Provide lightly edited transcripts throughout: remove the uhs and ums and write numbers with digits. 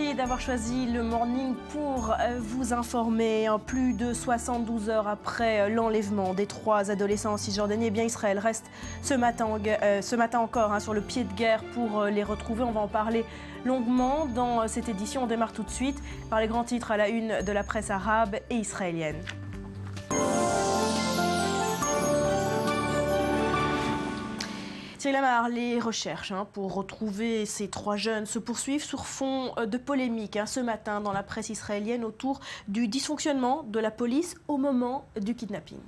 Merci d'avoir choisi le Morning pour vous informer. Plus de 72 heures après l'enlèvement des 3 adolescents en Cisjordanie, eh bien Israël reste ce matin encore sur le pied de guerre pour les retrouver. On va en parler longuement dans cette édition. On démarre tout de suite par les grands titres à la une de la presse arabe et israélienne. Cyril Amar, les recherches pour retrouver ces 3 jeunes se poursuivent sur fond de polémique ce matin dans la presse israélienne autour du dysfonctionnement de la police au moment du kidnapping.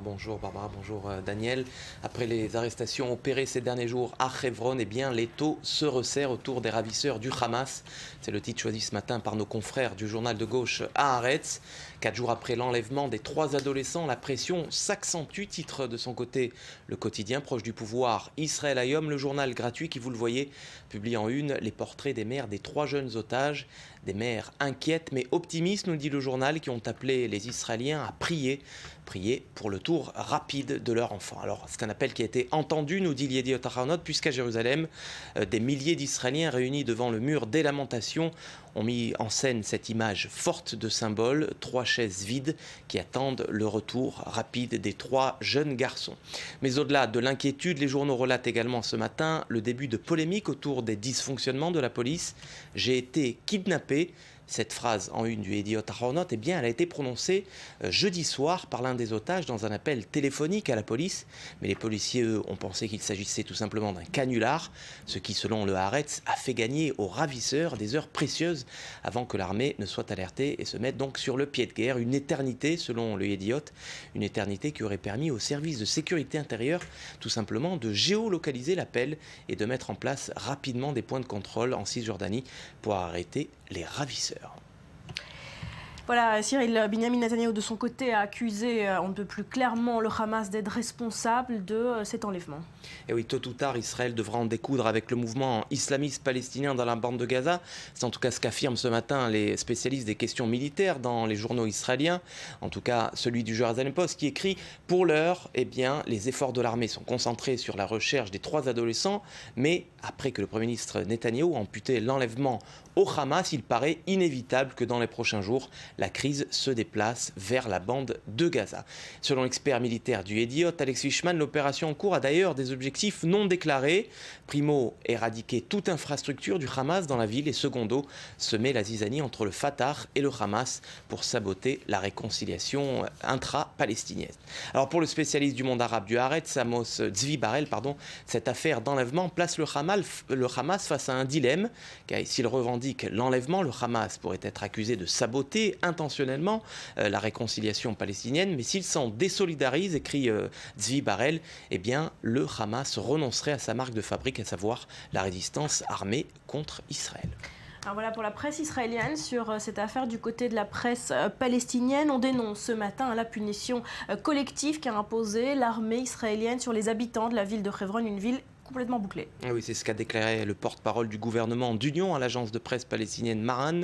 Bonjour Barbara, bonjour Daniel. Après les arrestations opérées ces derniers jours à Hebron, l'étau se resserre autour des ravisseurs du Hamas. C'est le titre choisi ce matin par nos confrères du journal de gauche Haaretz. 4 jours après l'enlèvement des 3 adolescents, la pression s'accentue, titre de son côté le quotidien proche du pouvoir Israël Hayom, le journal gratuit qui, vous le voyez, publie en une les portraits des mères des 3 jeunes otages. Des mères inquiètes mais optimistes, nous dit le journal, qui ont appelé les Israéliens à prier pour le tour rapide de leur enfant. Alors c'est un appel qui a été entendu, nous dit Yediot Ahronot, puisqu'à Jérusalem, des milliers d'Israéliens réunis devant le mur des lamentations ont mis en scène cette image forte de symbole, 3 chaises vides qui attendent le retour rapide des 3 jeunes garçons. Mais au-delà de l'inquiétude, les journaux relatent également ce matin le début de polémiques autour des dysfonctionnements de la police. J'ai été kidnappé. Cette phrase en une du Yediot Ahronot, elle a été prononcée jeudi soir par l'un des otages dans un appel téléphonique à la police. Mais les policiers, eux, ont pensé qu'il s'agissait tout simplement d'un canular, ce qui, selon le Haaretz, a fait gagner aux ravisseurs des heures précieuses avant que l'armée ne soit alertée et se mette donc sur le pied de guerre. Une éternité, selon le Yediot, une éternité qui aurait permis aux services de sécurité intérieure tout simplement de géolocaliser l'appel et de mettre en place rapidement des points de contrôle en Cisjordanie pour arrêter les ravisseurs. Voilà, Cyril, Benyamin Netanyahou de son côté a accusé on ne peut plus clairement le Hamas d'être responsable de cet enlèvement. Et oui, tôt ou tard, Israël devra en découdre avec le mouvement islamiste palestinien dans la bande de Gaza. C'est en tout cas ce qu'affirment ce matin les spécialistes des questions militaires dans les journaux israéliens. En tout cas, celui du Jerusalem Post qui écrit « Pour l'heure, les efforts de l'armée sont concentrés sur la recherche des 3 adolescents, mais après que le Premier ministre Netanyahou a amputé l'enlèvement au Hamas, il paraît inévitable que dans les prochains jours, la crise se déplace vers la bande de Gaza. » Selon l'expert militaire du Yediot, Alex Fishman, l'opération en cours a d'ailleurs des objectifs non déclarés. Primo, éradiquer toute infrastructure du Hamas dans la ville et secondo, semer la zizanie entre le Fatah et le Hamas pour saboter la réconciliation intra-palestinienne. Alors pour le spécialiste du monde arabe du Haaretz, Amos Zvi Barel, cette affaire d'enlèvement place le Hamas face à un dilemme, car s'il revendique l'enlèvement, le Hamas pourrait être accusé de saboter intentionnellement la réconciliation palestinienne, mais s'il s'en désolidarise, écrit Zvi Barel, le Hamas renoncerait à sa marque de fabrique, à savoir la résistance armée contre Israël. Alors voilà pour la presse israélienne sur cette affaire. Du côté de la presse palestinienne, on dénonce ce matin la punition collective qu'a imposée l'armée israélienne sur les habitants de la ville de Hebron, une ville complètement bouclé. Oui, c'est ce qu'a déclaré le porte-parole du gouvernement d'Union à l'agence de presse palestinienne Maran.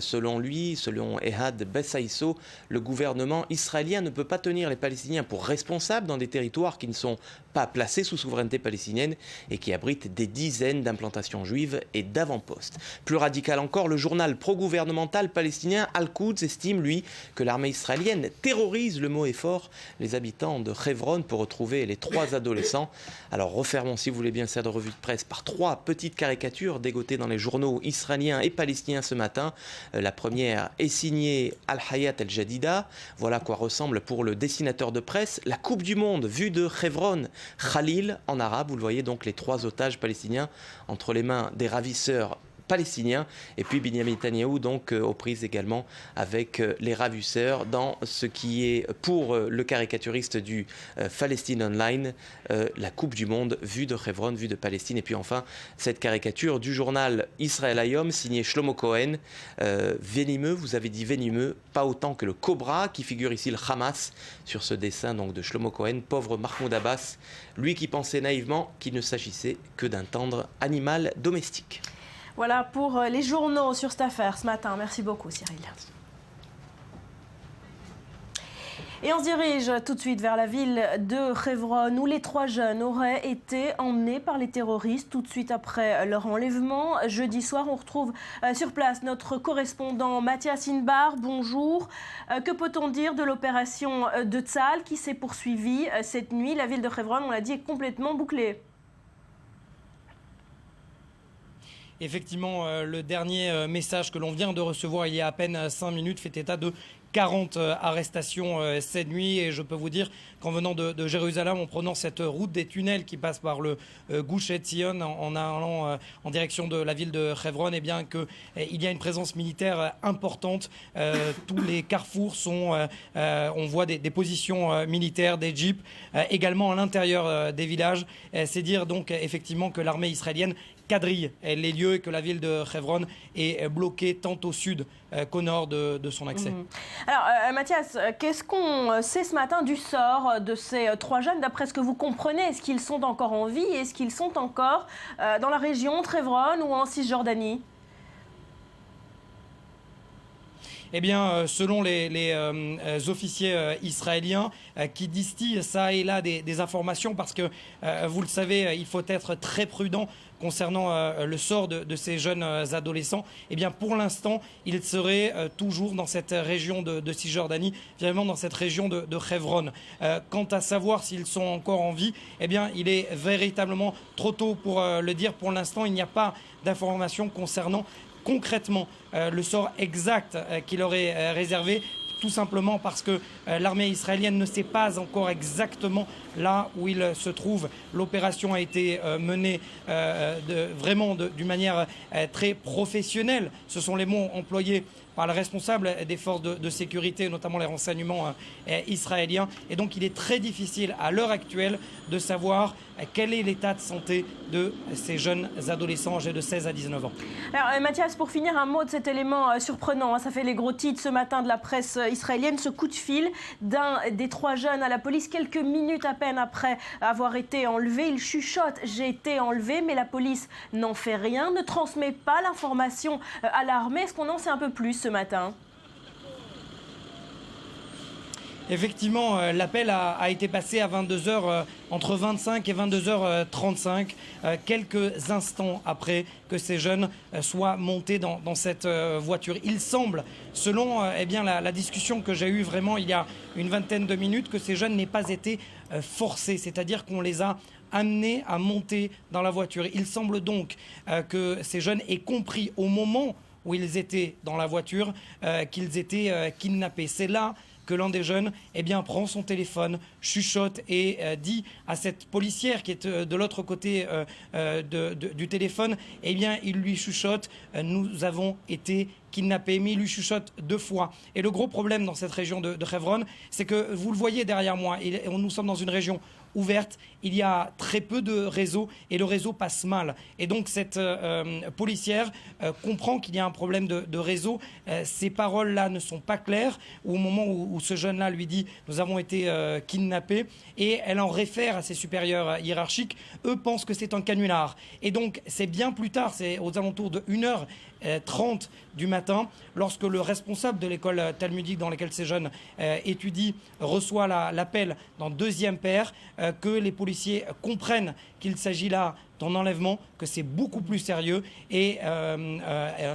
Selon lui, selon Ehad Bessaïso, le gouvernement israélien ne peut pas tenir les Palestiniens pour responsables dans des territoires qui ne sont pas placés sous souveraineté palestinienne et qui abritent des dizaines d'implantations juives et d'avant-postes. Plus radical encore, le journal pro-gouvernemental palestinien Al-Quds estime, lui, que l'armée israélienne terrorise, le mot est fort, les habitants de Hebron pour retrouver les 3 adolescents. Alors refermons, si vous voulez bien, cette revue de presse par 3 petites caricatures dégotées dans les journaux israéliens et palestiniens ce matin. La première est signée Al-Hayat El-Jadida. Voilà quoi ressemble pour le dessinateur de presse la Coupe du Monde vue de Hebron. Khalil en arabe, vous le voyez donc les 3 otages palestiniens entre les mains des ravisseurs palestiniens et puis Benyamin Netanyahou donc aux prises également avec les ravisseurs dans ce qui est pour le caricaturiste du Palestine Online la Coupe du Monde vue de Hebron, vue de Palestine. Et puis enfin cette caricature du journal Israël Hayom signée Shlomo Cohen, venimeux, vous avez dit venimeux, pas autant que le cobra qui figure ici le Hamas sur ce dessin donc de Shlomo Cohen, pauvre Mahmoud Abbas, lui qui pensait naïvement qu'il ne s'agissait que d'un tendre animal domestique. Voilà pour les journaux sur cette affaire ce matin. Merci beaucoup Cyril. Et on se dirige tout de suite vers la ville de Hebron où les 3 jeunes auraient été emmenés par les terroristes tout de suite après leur enlèvement. Jeudi soir, on retrouve sur place notre correspondant Mathias Inbar. Bonjour. Que peut-on dire de l'opération de Tzahal qui s'est poursuivie cette nuit? La ville de Hebron, on l'a dit, est complètement bouclée. Effectivement, le dernier message que l'on vient de recevoir il y a à peine 5 minutes fait état de 40 arrestations cette nuit, et je peux vous dire qu'en venant de Jérusalem, en prenant cette route des tunnels qui passe par le Gush Etzion en allant en direction de la ville de Hebron, eh bien qu'il y a une présence militaire importante. Tous les carrefours sont, on voit des positions militaires, des jeeps, également à l'intérieur des villages. C'est dire donc effectivement que l'armée israélienne quadrille les lieux et que la ville de Hebron est bloquée tant au sud qu'au nord de son accès. Alors Mathias, qu'est-ce qu'on sait ce matin du sort de ces 3 jeunes? D'après ce que vous comprenez, est-ce qu'ils sont encore en vie? Est-ce qu'ils sont encore dans la région de Hebron ou en Cisjordanie? Eh bien, selon les officiers israéliens qui distillent ça et là des informations, parce que, vous le savez, il faut être très prudent concernant le sort de ces jeunes adolescents. Eh bien, pour l'instant, ils seraient toujours dans cette région de Cisjordanie, finalement dans cette région de Hebron. Quant à savoir s'ils sont encore en vie, eh bien, il est véritablement trop tôt pour le dire. Pour l'instant, il n'y a pas d'informations concernant concrètement le sort exact qu'il aurait réservé, tout simplement parce que l'armée israélienne ne sait pas encore exactement là où il se trouve. L'opération a été menée d'une manière très professionnelle. Ce sont les mots employés par le responsable des forces de sécurité, notamment les renseignements israéliens. Et donc il est très difficile à l'heure actuelle de savoir quel est l'état de santé de ces jeunes adolescents âgés de 16 à 19 ans. Alors Mathias, pour finir, un mot de cet élément surprenant. Ça fait les gros titres ce matin de la presse israélienne. Ce coup de fil d'un des 3 jeunes à la police, quelques minutes à peine après avoir été enlevé. Il chuchote: j'ai été enlevé, mais la police n'en fait rien, ne transmet pas l'information à l'armée. Est-ce qu'on en sait un peu plus ce matin? Effectivement, l'appel a été passé à 22h, entre 25 et 22h35, quelques instants après que ces jeunes soient montés dans cette voiture. Il semble, selon la discussion que j'ai eue vraiment il y a une vingtaine de minutes, que ces jeunes n'aient pas été forcés, c'est-à-dire qu'on les a amenés à monter dans la voiture. Il semble donc que ces jeunes aient compris au moment où ils étaient dans la voiture qu'ils étaient kidnappés. C'est là que l'un des jeunes prend son téléphone, chuchote et dit à cette policière qui est de l'autre côté du téléphone, il lui chuchote: nous avons été kidnappés. Mais il lui chuchote 2 fois. Et le gros problème dans cette région de Hebron, c'est que vous le voyez derrière moi, nous sommes dans une région ouverte, il y a très peu de réseau et le réseau passe mal. Et donc cette policière comprend qu'il y a un problème de réseau. Ces paroles-là ne sont pas claires au moment où ce jeune-là lui dit: nous avons été kidnappés, et elle en réfère à ses supérieurs hiérarchiques. Eux pensent que c'est un canular. Et donc c'est bien plus tard, c'est aux alentours de 1h30 du matin, lorsque le responsable de l'école talmudique dans laquelle ces jeunes étudient reçoit l'appel d'un 2e père, que les policiers comprennent qu'il s'agit là d'un enlèvement, que c'est beaucoup plus sérieux, et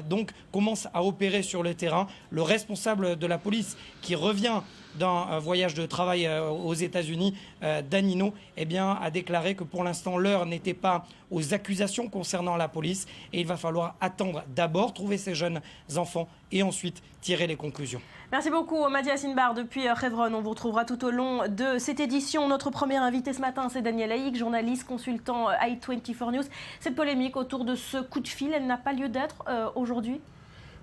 donc commence à opérer sur le terrain. Le responsable de la police, qui revient d'un voyage de travail aux États-Unis, Danino, a déclaré que pour l'instant l'heure n'était pas aux accusations concernant la police, et il va falloir attendre d'abord, trouver ces jeunes enfants et ensuite tirer les conclusions. Merci beaucoup Mathias Inbar depuis Hebron. On vous retrouvera tout au long de cette édition. Notre premier invité ce matin, c'est Daniel Haïk, journaliste, consultant i24 News. Cette polémique autour de ce coup de fil, elle n'a pas lieu d'être aujourd'hui?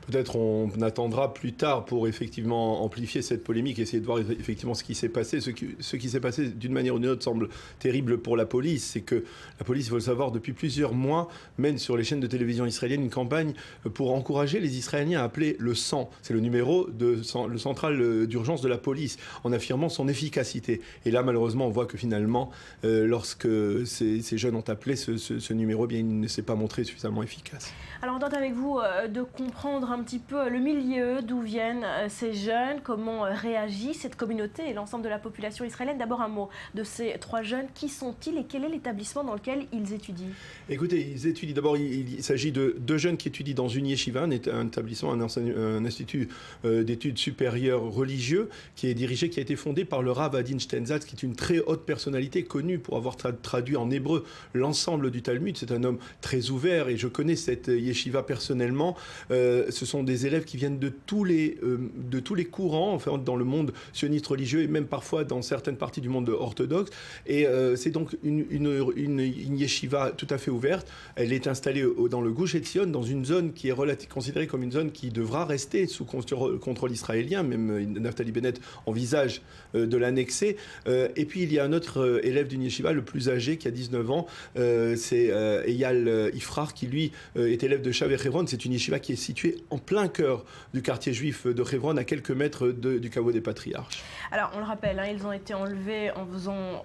Peut-être on attendra plus tard pour effectivement amplifier cette polémique, essayer de voir effectivement ce qui s'est passé. Ce qui s'est passé d'une manière ou d'une autre semble terrible pour la police. C'est que la police, il faut le savoir, depuis plusieurs mois, mène sur les chaînes de télévision israéliennes une campagne pour encourager les Israéliens à appeler le 100. C'est le numéro le central d'urgence de la police, en affirmant son efficacité. Et là, malheureusement, on voit que finalement, lorsque ces jeunes ont appelé ce numéro, il ne s'est pas montré suffisamment efficace. Alors on tente avec vous de comprendre un petit peu le milieu, d'où viennent ces jeunes, comment réagit cette communauté et l'ensemble de la population israélienne. D'abord un mot de ces 3 jeunes, qui sont-ils et quel est l'établissement dans lequel ils étudient? Écoutez, ils étudient d'abord, il s'agit de 2 jeunes qui étudient dans une yeshiva, un établissement, un institut d'études supérieures religieux qui a été fondé par le Rav Adin Steinsaltz, qui est une très haute personnalité connue pour avoir traduit en hébreu l'ensemble du Talmud. C'est un homme très ouvert et je connais cette yeshiva personnellement. Ce sont des élèves qui viennent de tous les courants, enfin, dans le monde sioniste religieux et même parfois dans certaines parties du monde orthodoxe. Et c'est donc une yeshiva tout à fait ouverte. Elle est installée dans le Gush Etzion, dans une zone qui est considérée comme une zone qui devra rester sous contrôle israélien. Même Naftali Bennett envisage de l'annexer. Et puis il y a un autre élève d'une yeshiva, le plus âgé, qui a 19 ans. C'est Eyal Ifrar, qui lui est élève de Shaver Hebron. C'est une yeshiva qui est située en plein cœur du quartier juif de Hebron, à quelques mètres du caveau des patriarches. Alors on le rappelle, ils ont été enlevés en faisant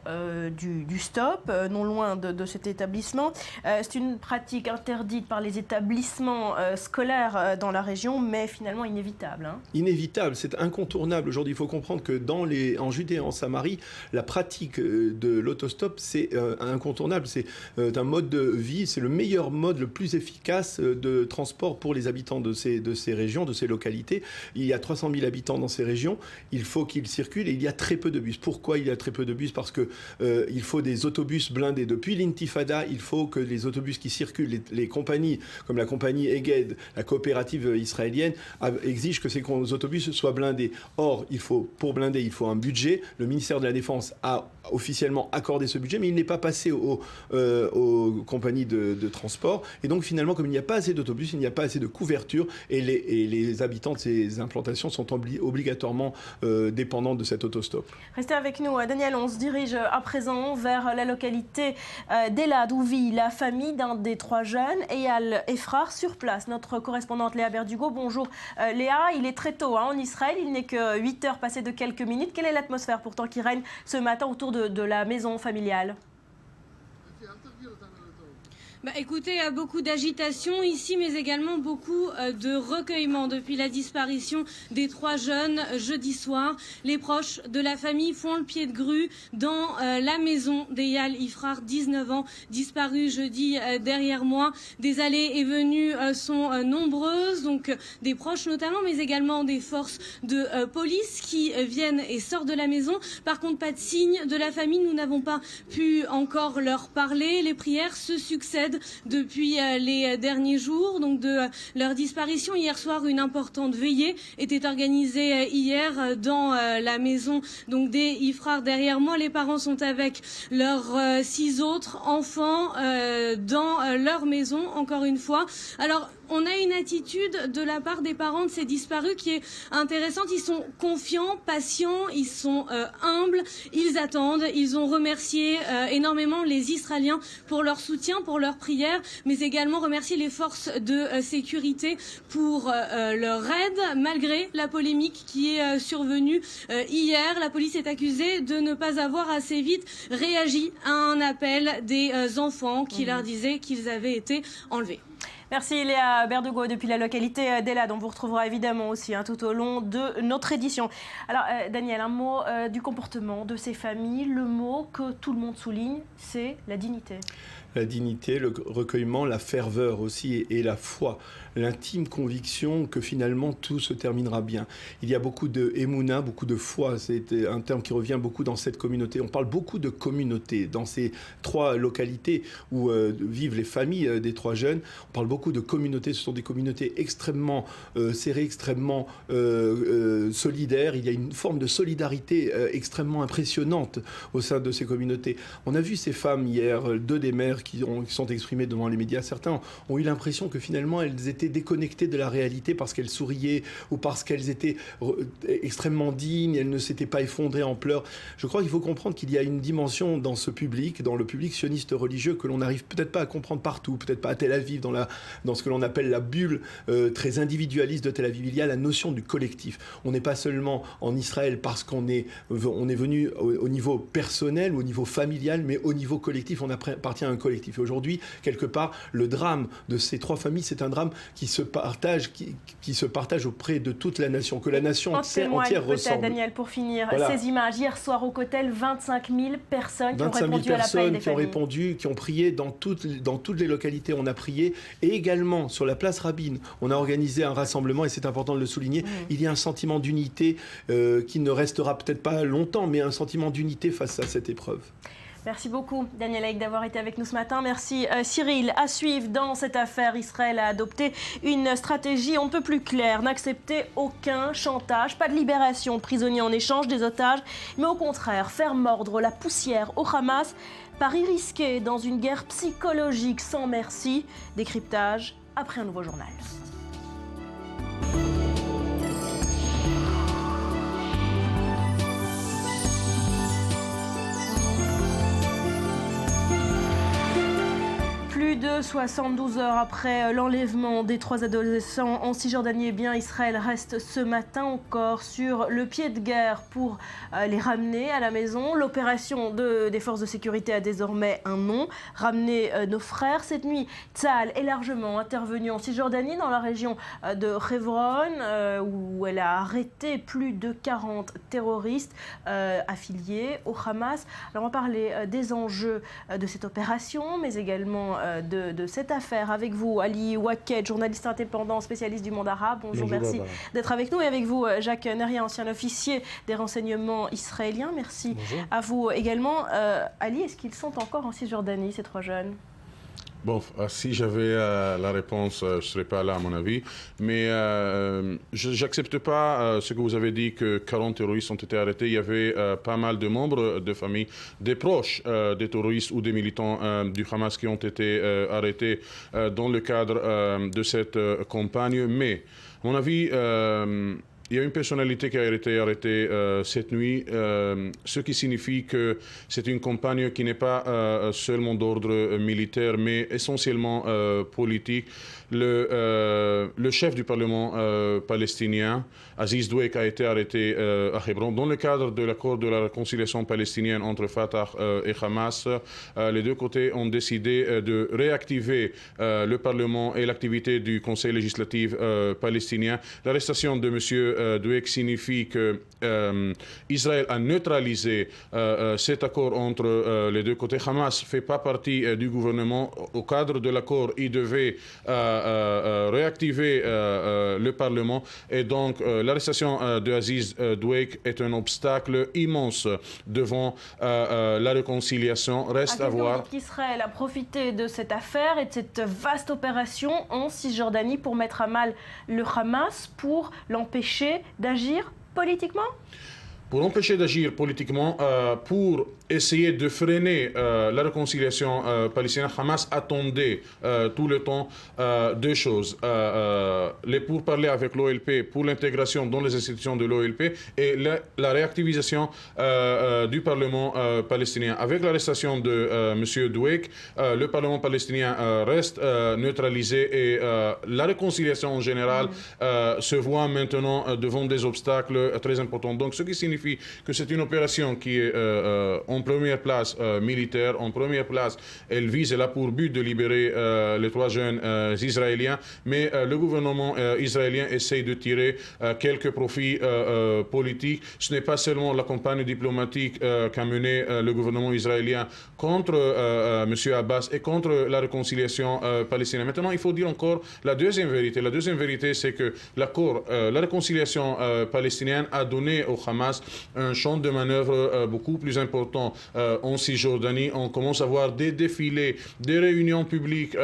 du stop, non loin de cet établissement. C'est une pratique interdite par les établissements scolaires dans la région, mais finalement inévitable. Inévitable, c'est incontournable. Aujourd'hui, il faut comprendre que en Judée et en Samarie, la pratique de l'autostop, c'est incontournable. C'est un mode de vie, c'est le meilleur mode, le plus efficace de transport pour les habitants de ces régions, de ces localités. Il y a 300 000 habitants dans ces régions. Il faut qu'ils circulent et il y a très peu de bus. Pourquoi il y a très peu de bus? Parce que il faut des autobus blindés. Depuis l'intifada, il faut que les autobus qui circulent, les compagnies, comme la compagnie Eged, la coopérative israélienne, exigent que ces autobus soient blindés. Or, pour blinder, il faut un budget. Le ministère de la Défense a officiellement accordé ce budget, mais il n'est pas passé aux compagnies de transport. Et donc, finalement, comme il n'y a pas assez d'autobus, il n'y a pas assez de couverture, et les habitants de ces implantations sont obligatoirement dépendants de cet autostop. Restez avec nous, Daniel. On se dirige à présent vers la localité d'Elad, où vit la famille d'un des 3 jeunes, Eyal Ifrar, sur place. Notre correspondante Léa Berdugo. Bonjour Léa, il est très tôt en Israël, il n'est que 8 heures passées de quelques minutes. Quelle est l'atmosphère pourtant qui règne ce matin autour de la maison familiale? Écoutez, beaucoup d'agitation ici, mais également beaucoup de recueillement depuis la disparition des 3 jeunes jeudi soir. Les proches de la famille font le pied de grue dans la maison d'Eyal Ifrar, 19 ans, disparu jeudi derrière moi. Des allées et venues sont nombreuses, donc des proches notamment, mais également des forces de police qui viennent et sortent de la maison. Par contre, pas de signe de la famille, nous n'avons pas pu encore leur parler. Les prières se succèdent depuis les derniers jours, donc de leur disparition. Hier soir, une importante veillée était organisée hier dans la maison donc des Ifrar derrière moi. Les parents sont avec leurs 6 autres enfants dans leur maison, encore une fois. Alors, on a une attitude de la part des parents de ces disparus qui est intéressante. Ils sont confiants, patients, ils sont humbles, ils attendent. Ils ont remercié énormément les Israéliens pour leur soutien, pour leur prière, mais également remercié les forces de sécurité pour leur aide, malgré la polémique qui est survenue hier. La police est accusée de ne pas avoir assez vite réagi à un appel des enfants qui leur disaient qu'ils avaient été enlevés. Merci Léa Berdugo depuis la localité d'Elad. On vous retrouvera évidemment aussi tout au long de notre édition. Alors Daniel, un mot du comportement de ces familles. Le mot que tout le monde souligne, c'est la dignité. La dignité, le recueillement, la ferveur aussi et la foi, l'intime conviction que finalement tout se terminera bien. Il y a beaucoup de émouna, beaucoup de foi, c'est un terme qui revient beaucoup dans cette communauté. On parle beaucoup de communauté dans ces 3 localités où vivent les familles des 3 jeunes. On parle beaucoup de communauté, ce sont des communautés extrêmement serrées, extrêmement solidaires. Il y a une forme de solidarité extrêmement impressionnante au sein de ces communautés. On a vu ces femmes hier, 2 des mères qui sont exprimées devant les médias. Certains ont eu l'impression que finalement elles étaient déconnectées de la réalité parce qu'elles souriaient ou parce qu'elles étaient extrêmement dignes, elles ne s'étaient pas effondrées en pleurs. Je crois qu'il faut comprendre qu'il y a une dimension dans ce public, dans le public sioniste religieux, que l'on n'arrive peut-être pas à comprendre partout, peut-être pas à Tel Aviv, dans ce que l'on appelle la bulle très individualiste de Tel Aviv. Il y a la notion du collectif. On n'est pas seulement en Israël parce qu'on est venu au niveau personnel, au niveau familial, mais au niveau collectif. On appartient à un collectif collectif. Et aujourd'hui, quelque part, le drame de ces 3 familles, c'est un drame qui se partage auprès de toute la nation, que la nation entière ressemble. Daniel, pour finir, voilà. Ces images, hier soir au Kotel, 25 000 personnes qui ont répondu à l'appel des familles. Qui ont prié dans toutes les localités, on a prié. Et également, sur la place Rabin, on a organisé un rassemblement, et c'est important de le souligner. Il y a un sentiment d'unité qui ne restera peut-être pas longtemps, mais un sentiment d'unité face à cette épreuve. Merci beaucoup, Daniel Haïk, d'avoir été avec nous ce matin. Merci, Cyril. À suivre dans cette affaire, Israël a adopté une stratégie on ne peut plus claire, n'accepter aucun chantage, pas de libération de prisonniers en échange des otages, mais au contraire, faire mordre la poussière au Hamas, pari risqué dans une guerre psychologique sans merci. Décryptage après un nouveau journal. Plus de 72 heures après l'enlèvement des 3 adolescents en Cisjordanie, eh bien Israël reste ce matin encore sur le pied de guerre pour les ramener à la maison. L'opération des forces de sécurité a désormais un nom, ramener nos frères. Cette nuit, Tsahal est largement intervenu en Cisjordanie, dans la région de Hebron, où elle a arrêté plus de 40 terroristes affiliés au Hamas. Alors on va parler des enjeux de cette opération, mais également de cette affaire avec vous, Ali Waqued, journaliste indépendant, spécialiste du monde arabe. Bonjour, merci d'être avec nous. Et avec vous, Jacques Neria, ancien officier des renseignements israéliens. Merci à vous également. Ali, est-ce qu'ils sont encore en Cisjordanie, ces 3 jeunes ? Bon, si j'avais la réponse, je ne serais pas là à mon avis. Mais je n'accepte pas ce que vous avez dit, que 40 terroristes ont été arrêtés. Il y avait pas mal de membres de famille, des proches des terroristes ou des militants du Hamas qui ont été arrêtés dans le cadre de cette campagne. Mais, à mon avis, il y a une personnalité qui a été arrêtée cette nuit, ce qui signifie que c'est une campagne qui n'est pas seulement d'ordre militaire, mais essentiellement politique. Le chef du Parlement palestinien, Aziz Douek, a été arrêté à Hebron dans le cadre de l'accord de la réconciliation palestinienne entre Fatah et Hamas. Les deux côtés ont décidé de réactiver le Parlement et l'activité du Conseil législatif palestinien. L'arrestation de M. Douek signifie que Israël a neutralisé cet accord entre les deux côtés. Hamas ne fait pas partie du gouvernement. Au cadre de l'accord, il devait réactiver le Parlement, et donc l'arrestation de Aziz Douek est un obstacle immense devant la réconciliation. Reste à voir. Israël a profité de cette affaire et de cette vaste opération en Cisjordanie pour mettre à mal le Hamas, pour l'empêcher d'agir politiquement ? Pour empêcher d'agir politiquement, pour essayer de freiner la réconciliation palestinienne, Hamas attendait tout le temps 2 choses. Les pourparlers avec l'OLP pour l'intégration dans les institutions de l'OLP et la réactivisation du Parlement palestinien. Avec l'arrestation de M. Douek, le Parlement palestinien reste neutralisé et la réconciliation en général se voit maintenant devant des obstacles très importants. Donc ce qui signifie que c'est une opération qui est en première place militaire, en première place elle vise, elle a pour but de libérer les 3 jeunes israéliens, mais le gouvernement israélien essaye de tirer quelques profits politiques. Ce n'est pas seulement la campagne diplomatique qu'a menée le gouvernement israélien contre M. Abbas et contre la réconciliation palestinienne. Maintenant, il faut dire encore la deuxième vérité. La deuxième vérité, c'est que l'accord, la réconciliation palestinienne a donné au Hamas un champ de manœuvre beaucoup plus important en Cisjordanie. On commence à voir des défilés, des réunions publiques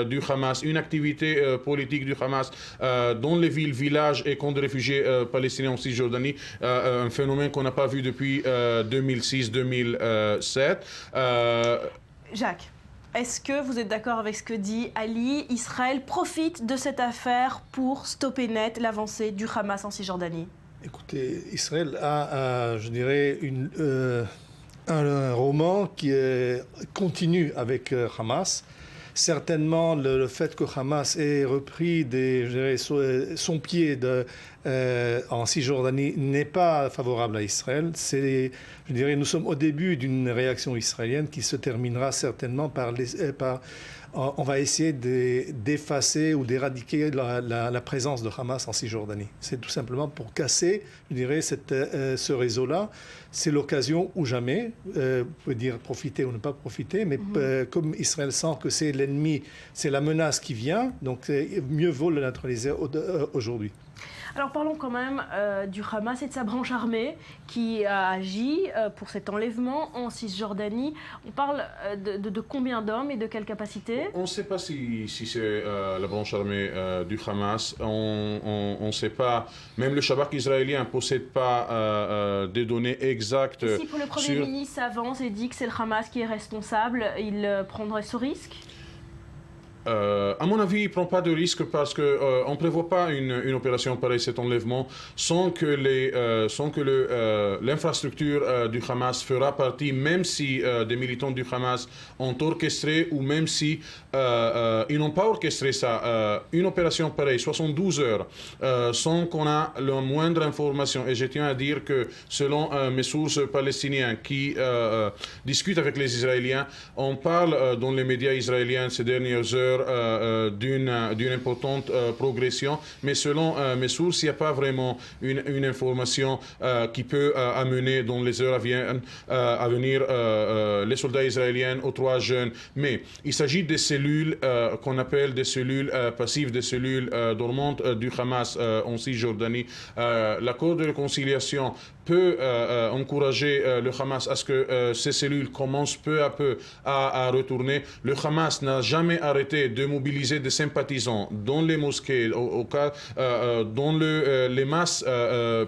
du Hamas, une activité politique du Hamas dans les villes, villages et camps de réfugiés palestiniens en Cisjordanie, un phénomène qu'on n'a pas vu depuis 2006-2007. Jacques, est-ce que vous êtes d'accord avec ce que dit Ali ? Israël profite de cette affaire pour stopper net l'avancée du Hamas en Cisjordanie ? Écoutez, Israël a, je dirais, un roman qui continue avec Hamas. Certainement, le fait que Hamas ait repris son pied en Cisjordanie n'est pas favorable à Israël. Je dirais, nous sommes au début d'une réaction israélienne qui se terminera certainement on va essayer d'effacer ou d'éradiquer la présence de Hamas en Cisjordanie. C'est tout simplement pour casser, je dirais, ce réseau-là. C'est l'occasion ou jamais. Vous pouvez dire profiter ou ne pas profiter, mais comme Israël sent que c'est l'ennemi, c'est la menace qui vient, donc mieux vaut le neutraliser aujourd'hui. Alors parlons quand même du Hamas et de sa branche armée qui a agi pour cet enlèvement en Cisjordanie. On parle de combien d'hommes et de quelle capacité? On ne sait pas si c'est la branche armée du Hamas. On ne sait pas. Même le Shabak israélien ne possède pas des données exactes. Si pour le Premier ministre s'avance et dit que c'est le Hamas qui est responsable, il prendrait ce risque? À mon avis, il ne prend pas de risque parce qu'on ne prévoit pas une opération pareille, cet enlèvement, sans que l'infrastructure du Hamas fera partie, même si des militants du Hamas ont orchestré ou même si ils n'ont pas orchestré ça. Une opération pareille, 72 heures, sans qu'on a la moindre information. Et je tiens à dire que selon mes sources palestiniennes qui discutent avec les Israéliens, on parle dans les médias israéliens ces dernières heures d'une importante progression, mais selon mes sources, il n'y a pas vraiment une information qui peut amener dans les heures à venir les soldats israéliens aux 3 jeunes. Mais il s'agit des cellules qu'on appelle des cellules passives, des cellules dormantes du Hamas en Cisjordanie. L'accord de réconciliation peut encourager le Hamas à ce que ces cellules commencent peu à peu à retourner. Le Hamas n'a jamais arrêté de mobiliser des sympathisants dans les mosquées, dans les masses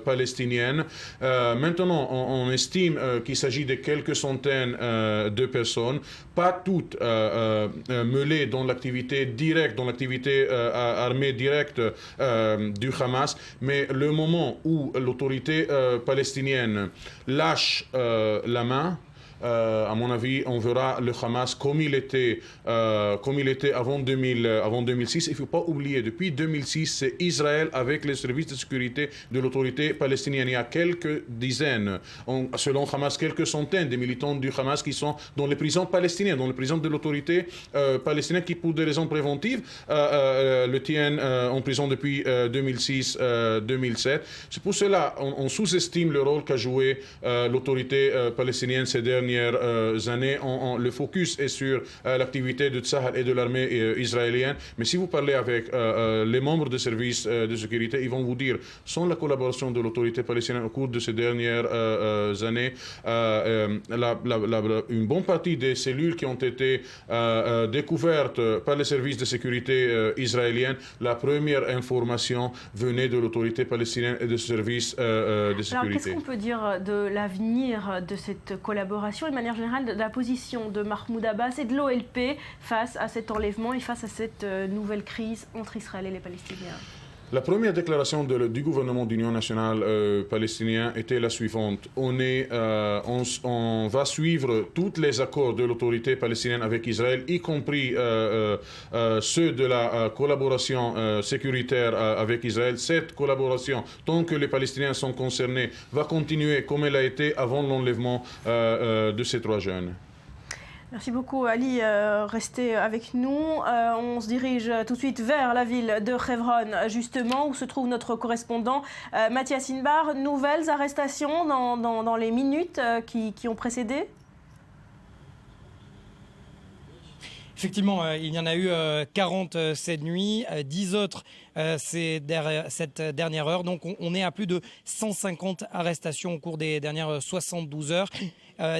palestiniennes. Maintenant, on estime qu'il s'agit de quelques centaines de personnes, pas toutes mêlées dans l'activité directe, dans l'activité armée directe du Hamas, mais le moment où l'autorité palestinienne lâche la main, à mon avis, on verra le Hamas comme il était avant 2006. Il ne faut pas oublier, depuis 2006, c'est Israël avec les services de sécurité de l'autorité palestinienne. Il y a quelques dizaines, selon Hamas, quelques centaines de militants du Hamas qui sont dans les prisons palestiniennes, dans les prisons de l'autorité palestinienne qui, pour des raisons préventives, le tiennent en prison depuis 2006-2007. C'est pour cela on sous-estime le rôle qu'a joué l'autorité palestinienne ces dernières années. Le focus est sur l'activité de Tsahal et de l'armée israélienne. Mais si vous parlez avec les membres des services de sécurité, ils vont vous dire, sans la collaboration de l'autorité palestinienne au cours de ces dernières années, une bonne partie des cellules qui ont été découvertes par les services de sécurité israéliens, la première information venait de l'autorité palestinienne et des services de sécurité. Alors, qu'est-ce qu'on peut dire de l'avenir de cette collaboration et de manière générale de la position de Mahmoud Abbas et de l'OLP face à cet enlèvement et face à cette nouvelle crise entre Israël et les Palestiniens? La première déclaration du gouvernement d'union nationale palestinien était la suivante. On va suivre tous les accords de l'autorité palestinienne avec Israël, y compris ceux de la collaboration sécuritaire avec Israël. Cette collaboration, tant que les Palestiniens sont concernés, va continuer comme elle a été avant l'enlèvement de ces 3 jeunes. Merci beaucoup Ali, restez avec nous. On se dirige tout de suite vers la ville de Hebron, justement, où se trouve notre correspondant Mathias Inbar. Nouvelles arrestations dans les minutes qui ont précédé? Effectivement, il y en a eu 40 cette nuit, 10 autres cette dernière heure. Donc on est à plus de 150 arrestations au cours des dernières 72 heures.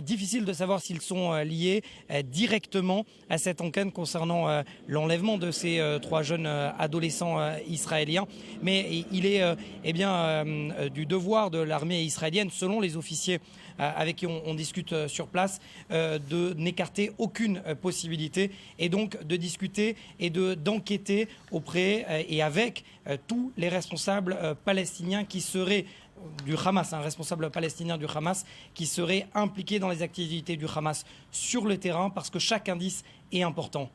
Difficile de savoir s'ils sont liés directement à cette enquête concernant l'enlèvement de ces 3 jeunes adolescents israéliens. Mais il est du devoir de l'armée israélienne, selon les officiers avec qui on discute sur place, de n'écarter aucune possibilité et donc de discuter et d'enquêter auprès et avec tous les responsables palestiniens qui seraient du Hamas, un responsable palestinien du Hamas qui serait impliqué dans les activités du Hamas sur le terrain, parce que chaque indice est important.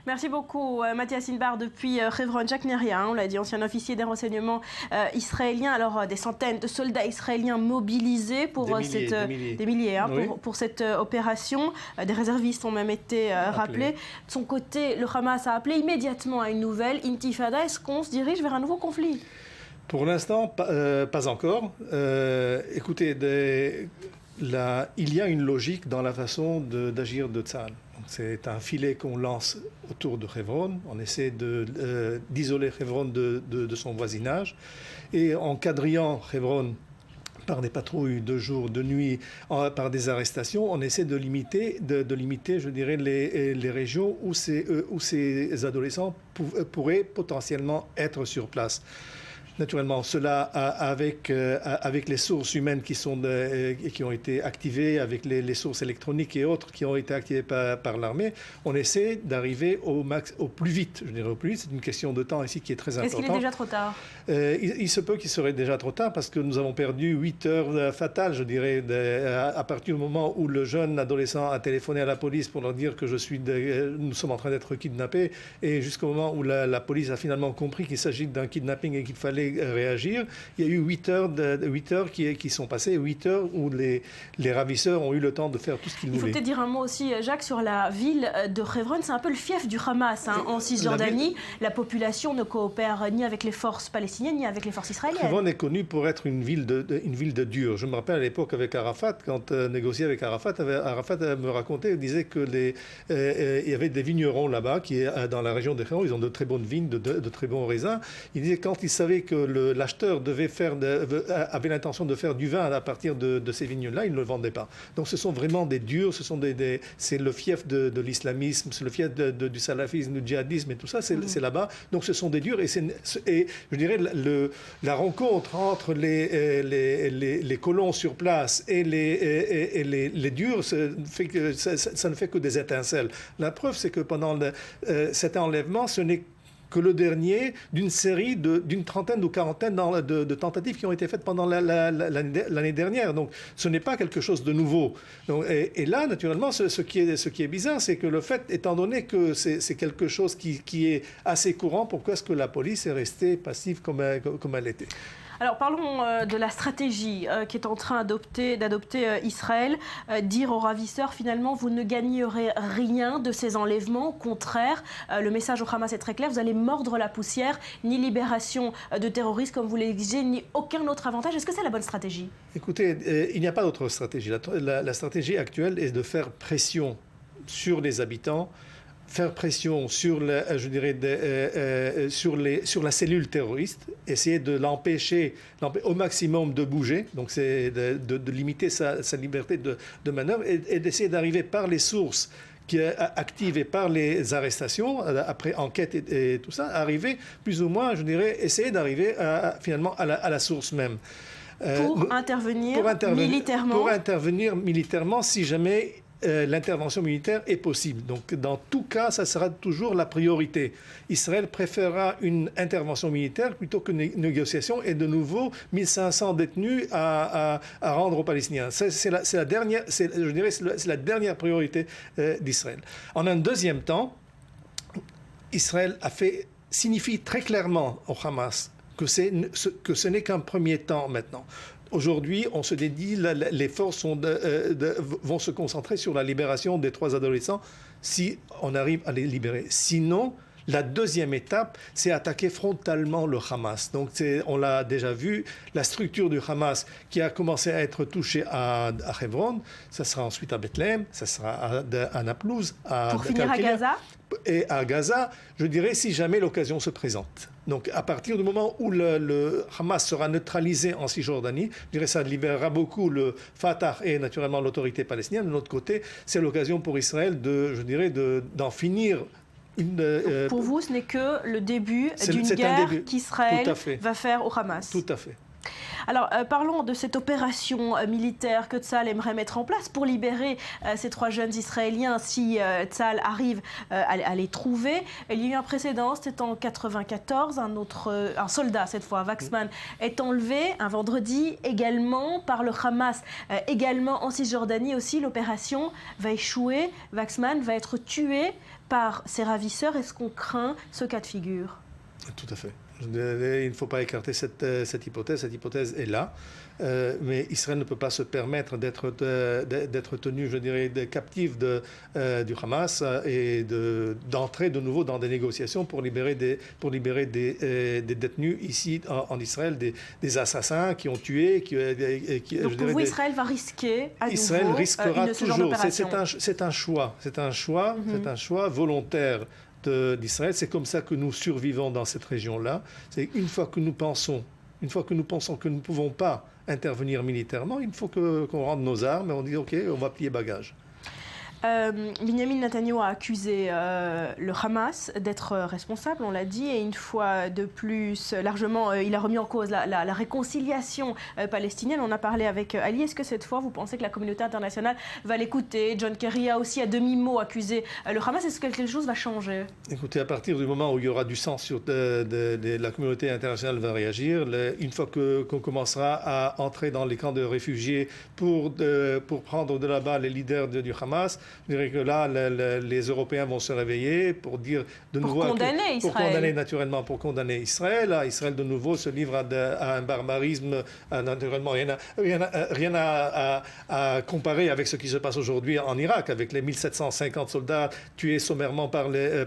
Merci beaucoup, Mathias Inbar, depuis Hebron. Jacques Neria, on l'a dit, ancien officier des renseignements israéliens. Alors, des centaines de soldats israéliens mobilisés pour des milliers oui. pour cette opération. Des réservistes ont même été rappelés. De son côté, le Hamas a appelé immédiatement à une nouvelle intifada. Est-ce qu'on se dirige vers un nouveau conflit? Pour l'instant, pas encore. Écoutez, il y a une logique dans la façon d'agir de Tzahal. C'est un filet qu'on lance autour de Hebron. On essaie d'isoler Hebron de son voisinage. Et en quadrillant Hebron par des patrouilles de jour, de nuit, par des arrestations, on essaie de limiter je dirais, les régions où ces adolescents pourraient potentiellement être sur place. Naturellement, cela avec les sources humaines qui ont été activées, avec les sources électroniques et autres qui ont été activées par l'armée, on essaie d'arriver au plus vite. Je dirais au plus vite, c'est une question de temps ici qui est très importante. Est-ce qu'il est déjà trop tard? Il se peut qu'il serait déjà trop tard parce que nous avons perdu 8 heures fatales, je dirais, à partir du moment où le jeune adolescent a téléphoné à la police pour leur dire que nous sommes en train d'être kidnappés, et jusqu'au moment où la police a finalement compris qu'il s'agit d'un kidnapping et qu'il fallait réagir. Il y a eu 8 heures qui sont passées, 8 heures où les ravisseurs ont eu le temps de faire tout ce qu'ils voulaient. Il faut peut-être dire un mot aussi, Jacques, sur la ville de Hebron. C'est un peu le fief du Hamas en Cisjordanie. La population ne coopère ni avec les forces palestiniennes ni avec les forces israéliennes. Hebron est connue pour être une ville de dur. Je me rappelle à l'époque avec Arafat, quand négocié avec Arafat me racontait, il disait que il y avait des vignerons là-bas qui dans la région de Hebron, ils ont de très bonnes vignes, de très bons raisins. Il disait quand ils savaient que l'acheteur avait l'intention de faire du vin à partir de ces vignes-là, il ne le vendait pas. Donc ce sont vraiment des durs, c'est le fief de l'islamisme, c'est le fief du salafisme, du djihadisme et tout ça, c'est là-bas. Donc ce sont des durs et je dirais la rencontre entre les colons sur place et les durs, ça ne fait que des étincelles. La preuve, c'est que pendant cet enlèvement, ce n'est que le dernier d'une série d'une trentaine ou quarantaine de tentatives qui ont été faites pendant l'année dernière. Donc ce n'est pas quelque chose de nouveau. Donc, et là, naturellement, ce qui est bizarre, c'est que le fait, étant donné que c'est quelque chose qui est assez courant, pourquoi est-ce que la police est restée passive comme elle était ? Alors parlons de la stratégie qui est en train d'adopter Israël. Dire aux ravisseurs, finalement, vous ne gagnerez rien de ces enlèvements. Au contraire, le message au Hamas est très clair, vous allez mordre la poussière, ni libération de terroristes comme vous l'exigez, ni aucun autre avantage. Est-ce que c'est la bonne stratégie? Écoutez, il n'y a pas d'autre stratégie. La stratégie actuelle est de faire pression sur les habitants, faire pression sur sur la cellule terroriste, essayer de l'empêcher au maximum de bouger, donc c'est de limiter sa liberté de manœuvre et d'essayer d'arriver par les sources activées par les arrestations, après enquête et tout ça, arriver plus ou moins, je dirais, essayer d'arriver finalement à la source même. Pour intervenir militairement. Pour intervenir militairement si jamais l'intervention militaire est possible. Donc, dans tout cas, ça sera toujours la priorité. Israël préférera une intervention militaire plutôt qu'une négociation et de nouveau 1500 détenus à rendre aux Palestiniens. C'est la dernière priorité d'Israël. En un deuxième temps, Israël signifie très clairement au Hamas que ce n'est qu'un premier temps maintenant. Aujourd'hui, on se dédie, les forces vont se concentrer sur la libération des 3 adolescents si on arrive à les libérer. Sinon, la deuxième étape, c'est attaquer frontalement le Hamas. Donc, on l'a déjà vu, la structure du Hamas qui a commencé à être touchée à Hebron, ça sera ensuite à Bethléem, ça sera à Naplouse, pour finir à Gaza. Et à Gaza, je dirais, si jamais l'occasion se présente. Donc, à partir du moment où le Hamas sera neutralisé en Cisjordanie, je dirais, ça libérera beaucoup le Fatah et naturellement l'autorité palestinienne. De l'autre côté, c'est l'occasion pour Israël d'en finir. Pour vous, ce n'est que le début d'une guerre qu'Israël va faire au Hamas. Tout à fait. Alors, parlons de cette opération militaire que Tzahal aimerait mettre en place pour libérer ces 3 jeunes Israéliens si Tzahal arrive à les trouver. Il y a eu un précédent, c'était en 1994, un soldat cette fois, Waxman, est enlevé un vendredi également par le Hamas, également en Cisjordanie aussi. L'opération va échouer, Waxman va être tué par ses ravisseurs. Est-ce qu'on craint ce cas de figure? Tout à fait. Il ne faut pas écarter cette hypothèse. Cette hypothèse est là. Mais Israël ne peut pas se permettre d'être tenu, je dirais, captif du Hamas et d'entrer de nouveau dans des négociations pour libérer des détenus ici en Israël, des assassins qui ont tué. Donc pour vous, Israël va risquer à Israël nouveau risquera ce genre toujours. d'opération. C'est un choix. C'est un choix volontaire d'Israël. C'est comme ça que nous survivons dans cette région-là. C'est une fois que nous pensons que nous ne pouvons pas intervenir militairement, il faut qu'on rende nos armes et on dit OK, on va plier bagages. Benjamin Netanyahu a accusé le Hamas d'être responsable, on l'a dit, et une fois de plus, largement, il a remis en cause la réconciliation palestinienne. On a parlé avec Ali. Est-ce que cette fois, vous pensez que la communauté internationale va l'écouter? John Kerry a aussi à demi-mot accusé le Hamas. Est-ce que quelque chose va changer? Écoutez, à partir du moment où il y aura du sang sur la communauté internationale va réagir. Une fois qu'on commencera à entrer dans les camps de réfugiés pour prendre de là-bas les leaders du Hamas, je dirais que là, les Européens vont se réveiller pour dire de nouveau... Pour condamner Israël. Là, Israël, de nouveau, se livre à un barbarisme. Naturellement, rien à comparer avec ce qui se passe aujourd'hui en Irak, avec les 1750 soldats tués sommairement par les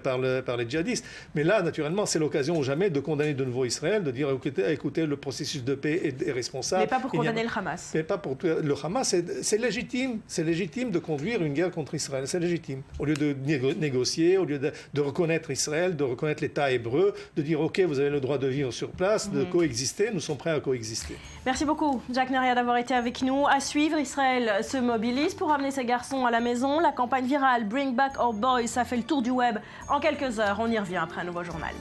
djihadistes. Mais là, naturellement, c'est l'occasion ou jamais de condamner de nouveau Israël, de dire, écoutez, le processus de paix est responsable. Mais pas pour condamner le Hamas. Mais pas pour le Hamas. C'est légitime de conduire une guerre contre Israël, c'est légitime. Au lieu de négocier, au lieu de reconnaître Israël, de reconnaître l'État hébreu, de dire OK, vous avez le droit de vivre sur place, de coexister, nous sommes prêts à coexister. Merci beaucoup, Jack Neria, d'avoir été avec nous. À suivre, Israël se mobilise pour amener ses garçons à la maison. La campagne virale Bring Back Our Boys, ça fait le tour du web en quelques heures. On y revient après un nouveau journal.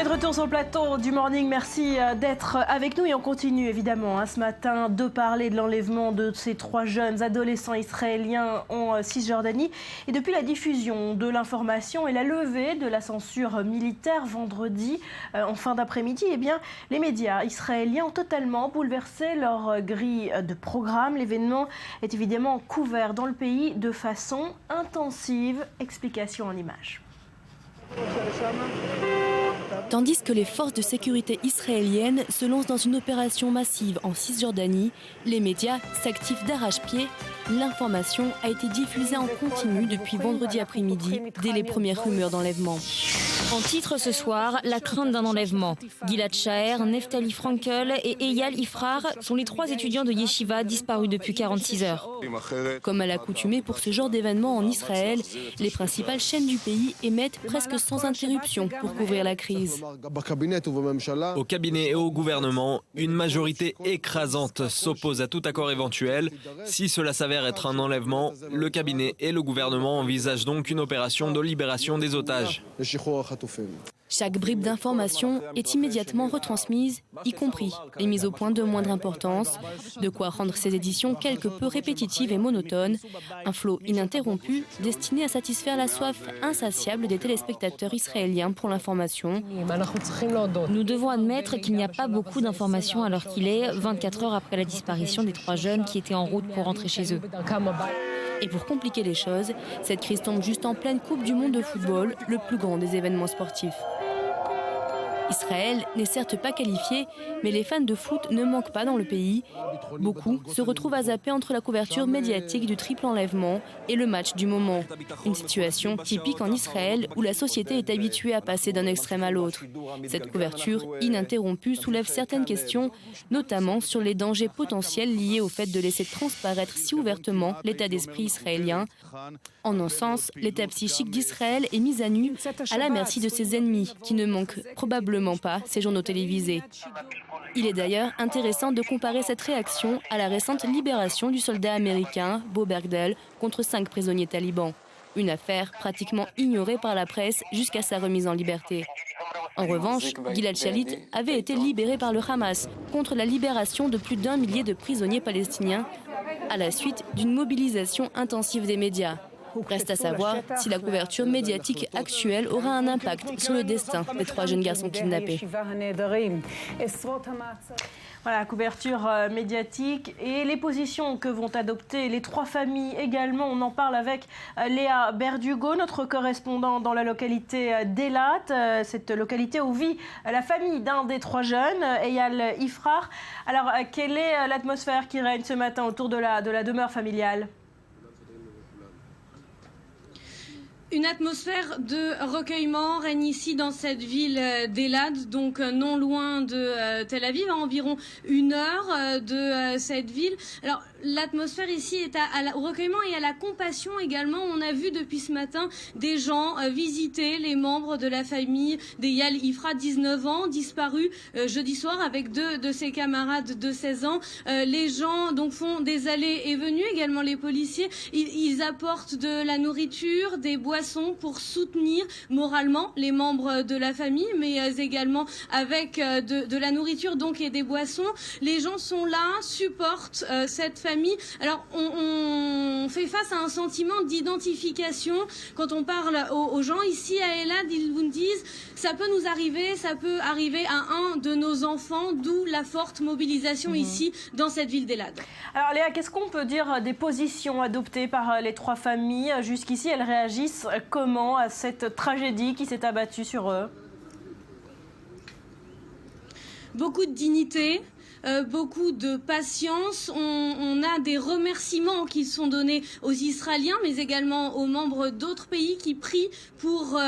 Retour sur le plateau du Morning, merci d'être avec nous et on continue évidemment ce matin de parler de l'enlèvement de ces 3 jeunes adolescents israéliens en Cisjordanie. Et depuis la diffusion de l'information et la levée de la censure militaire vendredi en fin d'après-midi, eh bien, les médias israéliens ont totalement bouleversé leur grille de programme. L'événement est évidemment couvert dans le pays de façon intensive. Explication en images. Tandis que les forces de sécurité israéliennes se lancent dans une opération massive en Cisjordanie, les médias s'activent d'arrache-pied. L'information a été diffusée en continu depuis vendredi après-midi, dès les premières rumeurs d'enlèvement. En titre ce soir, la crainte d'un enlèvement. Gilad Shaer, Neftali Frankel et Eyal Ifrar sont les 3 étudiants de Yeshiva disparus depuis 46 heures. Comme à l'accoutumée pour ce genre d'événement en Israël, les principales chaînes du pays émettent presque sans interruption pour couvrir la crise. Au cabinet et au gouvernement, une majorité écrasante s'oppose à tout accord éventuel. Si cela s'avère être un enlèvement, le cabinet et le gouvernement envisagent donc une opération de libération des otages. Chaque bribe d'information est immédiatement retransmise, y compris les mises au point de moindre importance, de quoi rendre ces éditions quelque peu répétitives et monotones, un flot ininterrompu destiné à satisfaire la soif insatiable des téléspectateurs israéliens pour l'information. Nous devons admettre qu'il n'y a pas beaucoup d'informations alors qu'il est 24 heures après la disparition des 3 jeunes qui étaient en route pour rentrer chez eux. Et pour compliquer les choses, cette crise tombe juste en pleine Coupe du Monde de football, le plus grand des événements sportifs. Israël n'est certes pas qualifié, mais les fans de foot ne manquent pas dans le pays. Beaucoup se retrouvent à zapper entre la couverture médiatique du triple enlèvement et le match du moment. Une situation typique en Israël où la société est habituée à passer d'un extrême à l'autre. Cette couverture ininterrompue soulève certaines questions, notamment sur les dangers potentiels liés au fait de laisser transparaître si ouvertement l'état d'esprit israélien. En un sens, l'état psychique d'Israël est mis à nu à la merci de ses ennemis, qui ne manquent probablement visiblement pas ses journaux télévisés. Il est d'ailleurs intéressant de comparer cette réaction à la récente libération du soldat américain Bo Bergdahl contre 5 prisonniers talibans. Une affaire pratiquement ignorée par la presse jusqu'à sa remise en liberté. En revanche, Gilad Shalit avait été libéré par le Hamas contre la libération de plus d'1 millier de prisonniers palestiniens à la suite d'une mobilisation intensive des médias. Reste à savoir si la couverture médiatique actuelle aura un impact sur le destin des 3 jeunes garçons kidnappés. Voilà, la couverture médiatique et les positions que vont adopter les 3 familles également. On en parle avec Léa Berdugo, notre correspondant dans la localité d'Eilat, cette localité où vit la famille d'un des 3 jeunes, Eyal Ifrar. Alors, quelle est l'atmosphère qui règne ce matin autour de la demeure familiale ? Une atmosphère de recueillement règne ici dans cette ville d'Eilat, donc non loin de Tel Aviv, à environ 1 heure de cette ville. Alors, l'atmosphère ici est au recueillement et à la compassion également. On a vu depuis ce matin des gens visiter les membres de la famille d'Eyal Ifrar, 19 ans, disparu jeudi soir avec 2 de ses camarades de 16 ans. Les gens donc font des allées et venues, également les policiers. Ils apportent de la nourriture, des boissons pour soutenir moralement les membres de la famille, mais également avec de la nourriture donc et des boissons. Les gens sont là, supportent cette famille. Alors on fait face à un sentiment d'identification quand on parle aux gens ici à Eilat. Ils vous disent ça peut nous arriver, ça peut arriver à un de nos enfants, d'où la forte mobilisation ici dans cette ville d'Eilat. Alors Léa, qu'est-ce qu'on peut dire des positions adoptées par les 3 familles jusqu'ici? Elles réagissent comment à cette tragédie qui s'est abattue sur eux? Beaucoup de dignité. Beaucoup de patience. On a des remerciements qui sont donnés aux Israéliens, mais également aux membres d'autres pays qui prient pour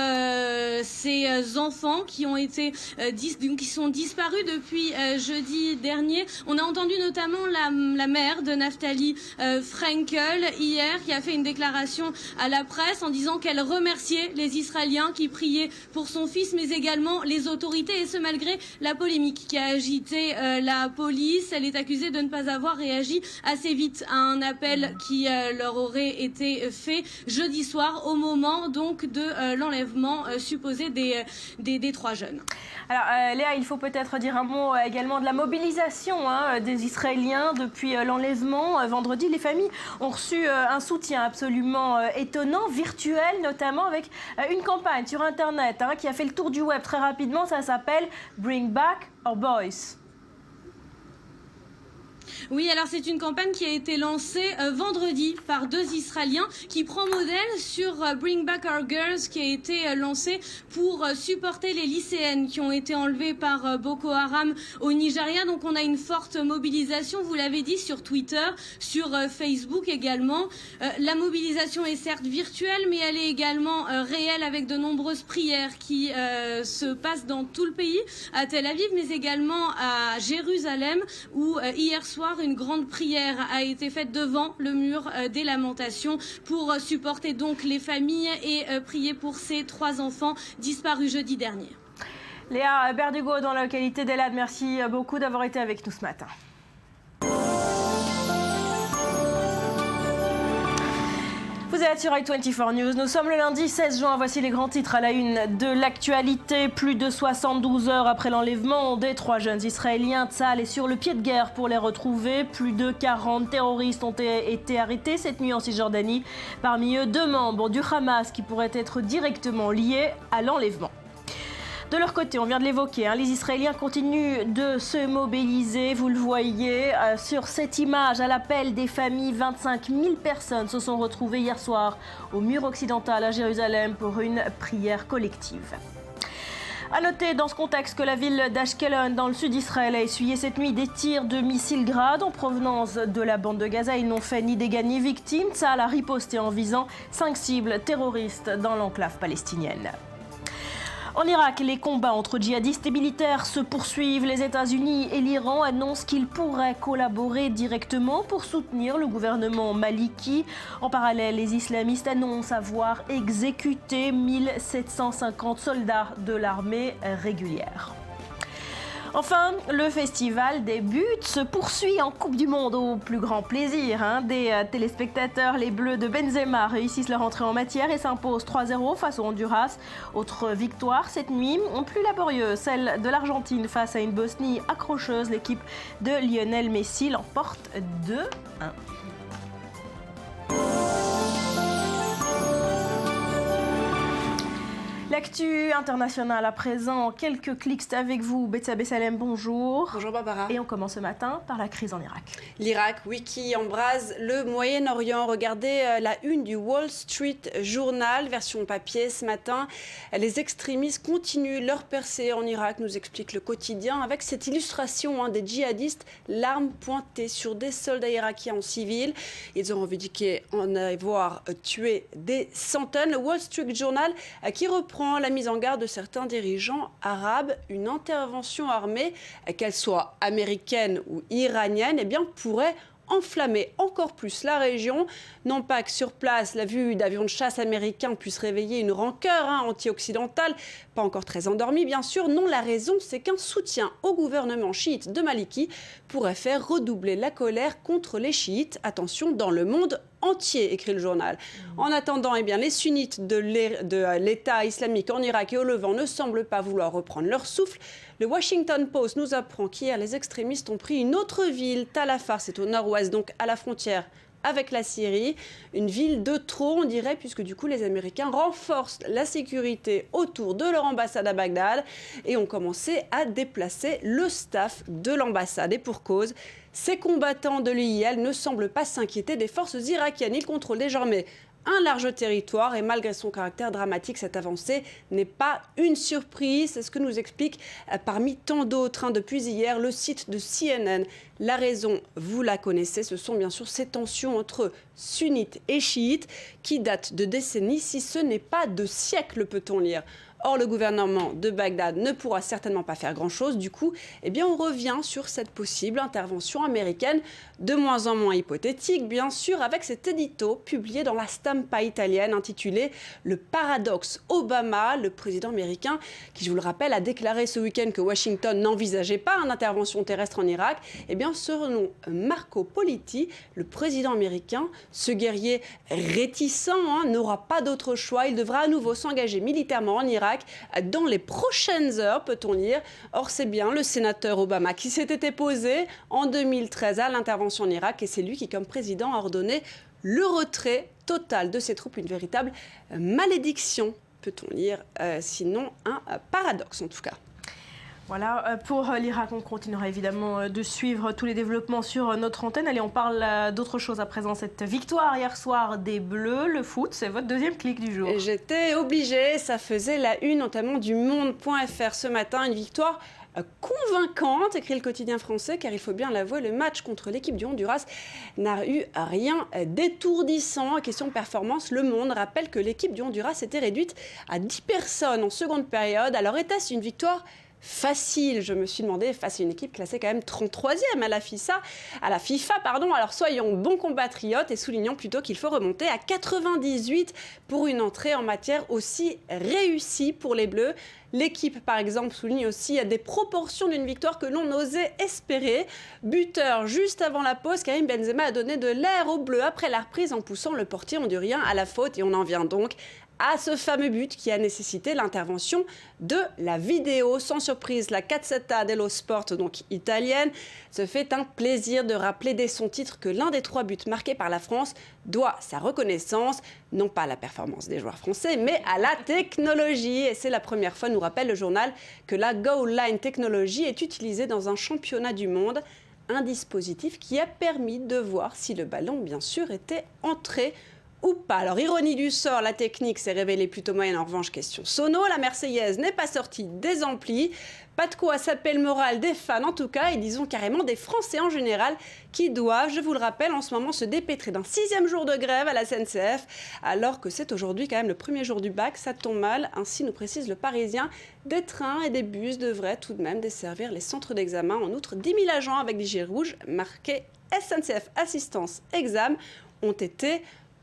ces enfants qui ont été qui sont disparus depuis jeudi dernier. On a entendu notamment la mère de Naftali Frenkel hier, qui a fait une déclaration à la presse en disant qu'elle remerciait les Israéliens qui priaient pour son fils, mais également les autorités, et ce malgré la polémique qui a agité la police. Elle est accusée de ne pas avoir réagi assez vite à un appel qui leur aurait été fait jeudi soir au moment donc de l'enlèvement supposé des 3 jeunes. Alors Léa, il faut peut-être dire un mot également de la mobilisation des Israéliens depuis l'enlèvement. Vendredi, les familles ont reçu un soutien absolument étonnant, virtuel notamment, avec une campagne sur Internet qui a fait le tour du web très rapidement. Ça s'appelle « Bring Back Our Boys ». Oui, alors c'est une campagne qui a été lancée vendredi par 2 Israéliens qui prend modèle sur Bring Back Our Girls, qui a été lancée pour supporter les lycéennes qui ont été enlevées par Boko Haram au Nigeria. Donc on a une forte mobilisation, vous l'avez dit, sur Twitter, sur Facebook également. La mobilisation est certes virtuelle, mais elle est également réelle, avec de nombreuses prières qui se passent dans tout le pays, à Tel Aviv, mais également à Jérusalem, où hier soir, une grande prière a été faite devant le mur des lamentations pour supporter donc les familles et prier pour ces 3 enfants disparus jeudi dernier. Léa Berdugo dans la localité d'Eilat, merci beaucoup d'avoir été avec nous ce matin. Vous êtes sur i24 News. Nous sommes le lundi 16 juin. Voici les grands titres à la une de l'actualité. Plus de 72 heures après l'enlèvement des 3 jeunes Israéliens, Tsahal est sur le pied de guerre pour les retrouver. Plus de 40 terroristes ont été arrêtés cette nuit en Cisjordanie. Parmi eux, 2 membres du Hamas qui pourraient être directement liés à l'enlèvement. De leur côté, on vient de l'évoquer, les Israéliens continuent de se mobiliser. Vous le voyez sur cette image, à l'appel des familles, 25 000 personnes se sont retrouvées hier soir au mur occidental à Jérusalem pour une prière collective. A noter dans ce contexte que la ville d'Ashkelon, dans le sud d'Israël, a essuyé cette nuit des tirs de missiles Grad en provenance de la bande de Gaza. Ils n'ont fait ni dégâts ni victimes. Tsahal a riposté en visant 5 cibles terroristes dans l'enclave palestinienne. En Irak, les combats entre djihadistes et militaires se poursuivent. Les États-Unis et l'Iran annoncent qu'ils pourraient collaborer directement pour soutenir le gouvernement maliki. En parallèle, les islamistes annoncent avoir exécuté 1750 soldats de l'armée régulière. Enfin, le festival des buts se poursuit en Coupe du Monde au plus grand plaisir des téléspectateurs. Les Bleus de Benzema réussissent leur entrée en matière et s'imposent 3-0 face au Honduras. Autre victoire cette nuit, plus laborieuse, celle de l'Argentine face à une Bosnie accrocheuse. L'équipe de Lionel Messi l'emporte 2-1. L'actu internationale à présent, quelques clics avec vous. Betsabe Salem, bonjour. Bonjour Barbara. Et on commence ce matin par la crise en Irak. L'Irak, oui, qui embrase le Moyen-Orient. Regardez la une du Wall Street Journal, version papier ce matin. Les extrémistes continuent leur percée en Irak, nous explique le quotidien, avec cette illustration des djihadistes, l'arme pointée sur des soldats irakiens en civil. Ils ont revendiqué en avoir tué des centaines. Le Wall Street Journal qui reprend la mise en garde de certains dirigeants arabes. Une intervention armée, qu'elle soit américaine ou iranienne, pourrait enflammer encore plus la région. Non pas que sur place, la vue d'avions de chasse américains puisse réveiller une rancœur anti-occidentale, pas encore très endormie bien sûr. Non, la raison, c'est qu'un soutien au gouvernement chiite de Maliki pourrait faire redoubler la colère contre les chiites. Attention, dans le monde entier, écrit le journal. En attendant, les sunnites de l'État islamique en Irak et au Levant ne semblent pas vouloir reprendre leur souffle. Le Washington Post nous apprend qu'hier, les extrémistes ont pris une autre ville, Tal Afar, c'est au nord-ouest, donc à la frontière avec la Syrie. Une ville de trop, on dirait, puisque du coup, les Américains renforcent la sécurité autour de leur ambassade à Bagdad et ont commencé à déplacer le staff de l'ambassade. Et pour cause, ces combattants de l'IL ne semblent pas s'inquiéter des forces irakiennes. Ils contrôlent désormais un large territoire et malgré son caractère dramatique, cette avancée n'est pas une surprise. C'est ce que nous explique parmi tant d'autres depuis hier le site de CNN. La raison, vous la connaissez, ce sont bien sûr ces tensions entre sunnites et chiites qui datent de décennies, si ce n'est pas de siècles, peut-on lire. Or, le gouvernement de Bagdad ne pourra certainement pas faire grand-chose. Du coup, on revient sur cette possible intervention américaine, de moins en moins hypothétique, bien sûr, avec cet édito publié dans la Stampa italienne intitulé « Le paradoxe Obama ». Le président américain, qui, je vous le rappelle, a déclaré ce week-end que Washington n'envisageait pas une intervention terrestre en Irak. Selon Marco Politti, le président américain, ce guerrier réticent n'aura pas d'autre choix. Il devra à nouveau s'engager militairement en Irak dans les prochaines heures, peut-on lire. Or, c'est bien le sénateur Obama qui s'était opposé en 2013 à l'intervention en Irak et c'est lui qui, comme président, a ordonné le retrait total de ses troupes. Une véritable malédiction, peut-on lire, sinon un paradoxe en tout cas. Voilà, pour l'Irak, on continuera évidemment de suivre tous les développements sur notre antenne. Allez, on parle d'autre chose à présent. Cette victoire hier soir des Bleus, le foot, c'est votre deuxième clic du jour. Et j'étais obligée, ça faisait la une notamment du Monde.fr ce matin, une victoire convaincante, écrit le quotidien français, car il faut bien l'avouer, le match contre l'équipe du Honduras n'a eu rien d'étourdissant. Question performance, Le Monde rappelle que l'équipe du Honduras était réduite à 10 personnes en seconde période. Alors était-ce une victoire facile, je me suis demandé, face à une équipe classée quand même 33e à la FIFA. Alors soyons bons compatriotes et soulignons plutôt qu'il faut remonter à 98 pour une entrée en matière aussi réussie pour les Bleus. L'équipe, par exemple, souligne aussi des proportions d'une victoire que l'on osait espérer. Buteur juste avant la pause, Karim Benzema a donné de l'air aux Bleus après la reprise en poussant le portier hondurien à la faute. Et on en vient donc à ce fameux but qui a nécessité l'intervention de la vidéo. Sans surprise, la Gazzetta dello Sport, donc italienne, se fait un plaisir de rappeler dès son titre que l'un des 3 buts marqués par la France doit sa reconnaissance, non pas à la performance des joueurs français, mais à la technologie. Et c'est la première fois, nous rappelle le journal, que la Goal Line Technology est utilisée dans un championnat du monde. Un dispositif qui a permis de voir si le ballon, bien sûr, était entré ou pas. Alors, ironie du sort, la technique s'est révélée plutôt moyenne. En revanche, question sono, la Marseillaise n'est pas sortie des amplis. Pas de quoi saper le moral des fans en tout cas, et disons carrément des Français en général, qui doivent, je vous le rappelle, en ce moment se dépêtrer d'un 6e jour de grève à la SNCF, alors que c'est aujourd'hui quand même le premier jour du bac. Ça tombe mal, ainsi nous précise le Parisien. Des trains et des bus devraient tout de même desservir les centres d'examen. En outre, 10 000 agents avec des gilets rouges marqués SNCF Assistance Exam ont été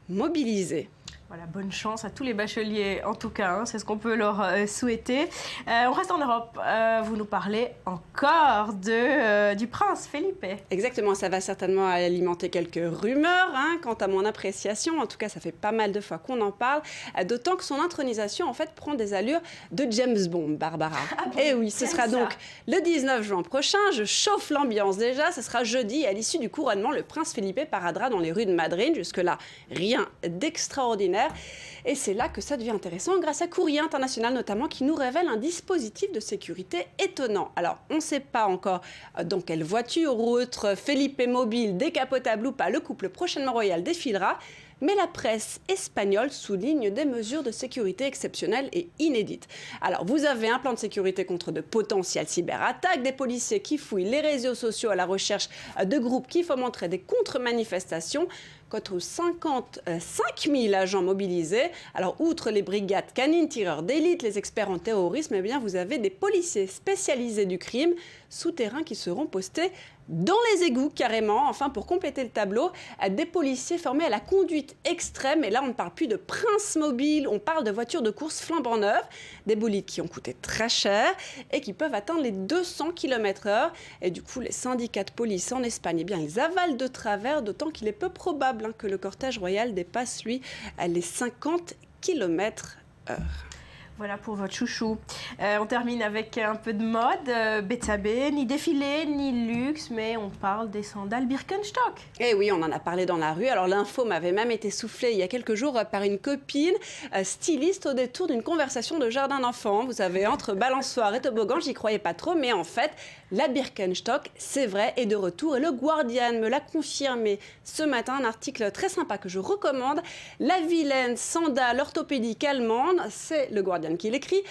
mobilisés. Voilà, bonne chance à tous les bacheliers, en tout cas, hein, c'est ce qu'on peut leur souhaiter. On reste en Europe, vous nous parlez encore du prince Felipe. Exactement, ça va certainement alimenter quelques rumeurs quant à mon appréciation. En tout cas, ça fait pas mal de fois qu'on en parle, d'autant que son intronisation, en fait, prend des allures de James Bond, Barbara. Ah bon, et oui, ce sera donc le 19 juin prochain. Je chauffe l'ambiance déjà, ce sera jeudi. À l'issue du couronnement, le prince Felipe paradera dans les rues de Madrid. Jusque-là, rien d'extraordinaire. Et c'est là que ça devient intéressant, grâce à Courrier International notamment, qui nous révèle un dispositif de sécurité étonnant. Alors, on ne sait pas encore dans quelle voiture ou autre Felipe mobile, décapotable ou pas, le couple prochainement royal défilera. Mais la presse espagnole souligne des mesures de sécurité exceptionnelles et inédites. Alors, vous avez un plan de sécurité contre de potentielles cyberattaques, des policiers qui fouillent les réseaux sociaux à la recherche de groupes qui fomenteraient des contre-manifestations. Quant aux 55 000 agents mobilisés, alors outre les brigades canines, tireurs d'élite, les experts en terrorisme, eh bien vous avez des policiers spécialisés du crime souterrains qui seront postés dans les égouts carrément. Enfin, pour compléter le tableau, des policiers formés à la conduite extrême. Et là, on ne parle plus de prince mobile, on parle de voitures de course flambant neuves, des bolides qui ont coûté très cher et qui peuvent atteindre les 200 km/h. Et du coup, les syndicats de police en Espagne, eh bien, ils avalent de travers, d'autant qu'il est peu probable que le cortège royal dépasse, lui, les 50 km/h. Voilà pour votre chouchou. On termine avec un peu de mode. Betsabé, ni défilé, ni luxe, mais on parle des sandales Birkenstock. Eh oui, on en a parlé dans la rue. Alors l'info m'avait même été soufflée il y a quelques jours par une copine styliste au détour d'une conversation de jardin d'enfants. Vous savez, entre balançoire et toboggan, j'y croyais pas trop, mais en fait, la Birkenstock, c'est vrai, est de retour. Et le Guardian me l'a confirmé ce matin, un article très sympa que je recommande. La vilaine sandale orthopédique allemande, c'est le Guardian qui l'écrit,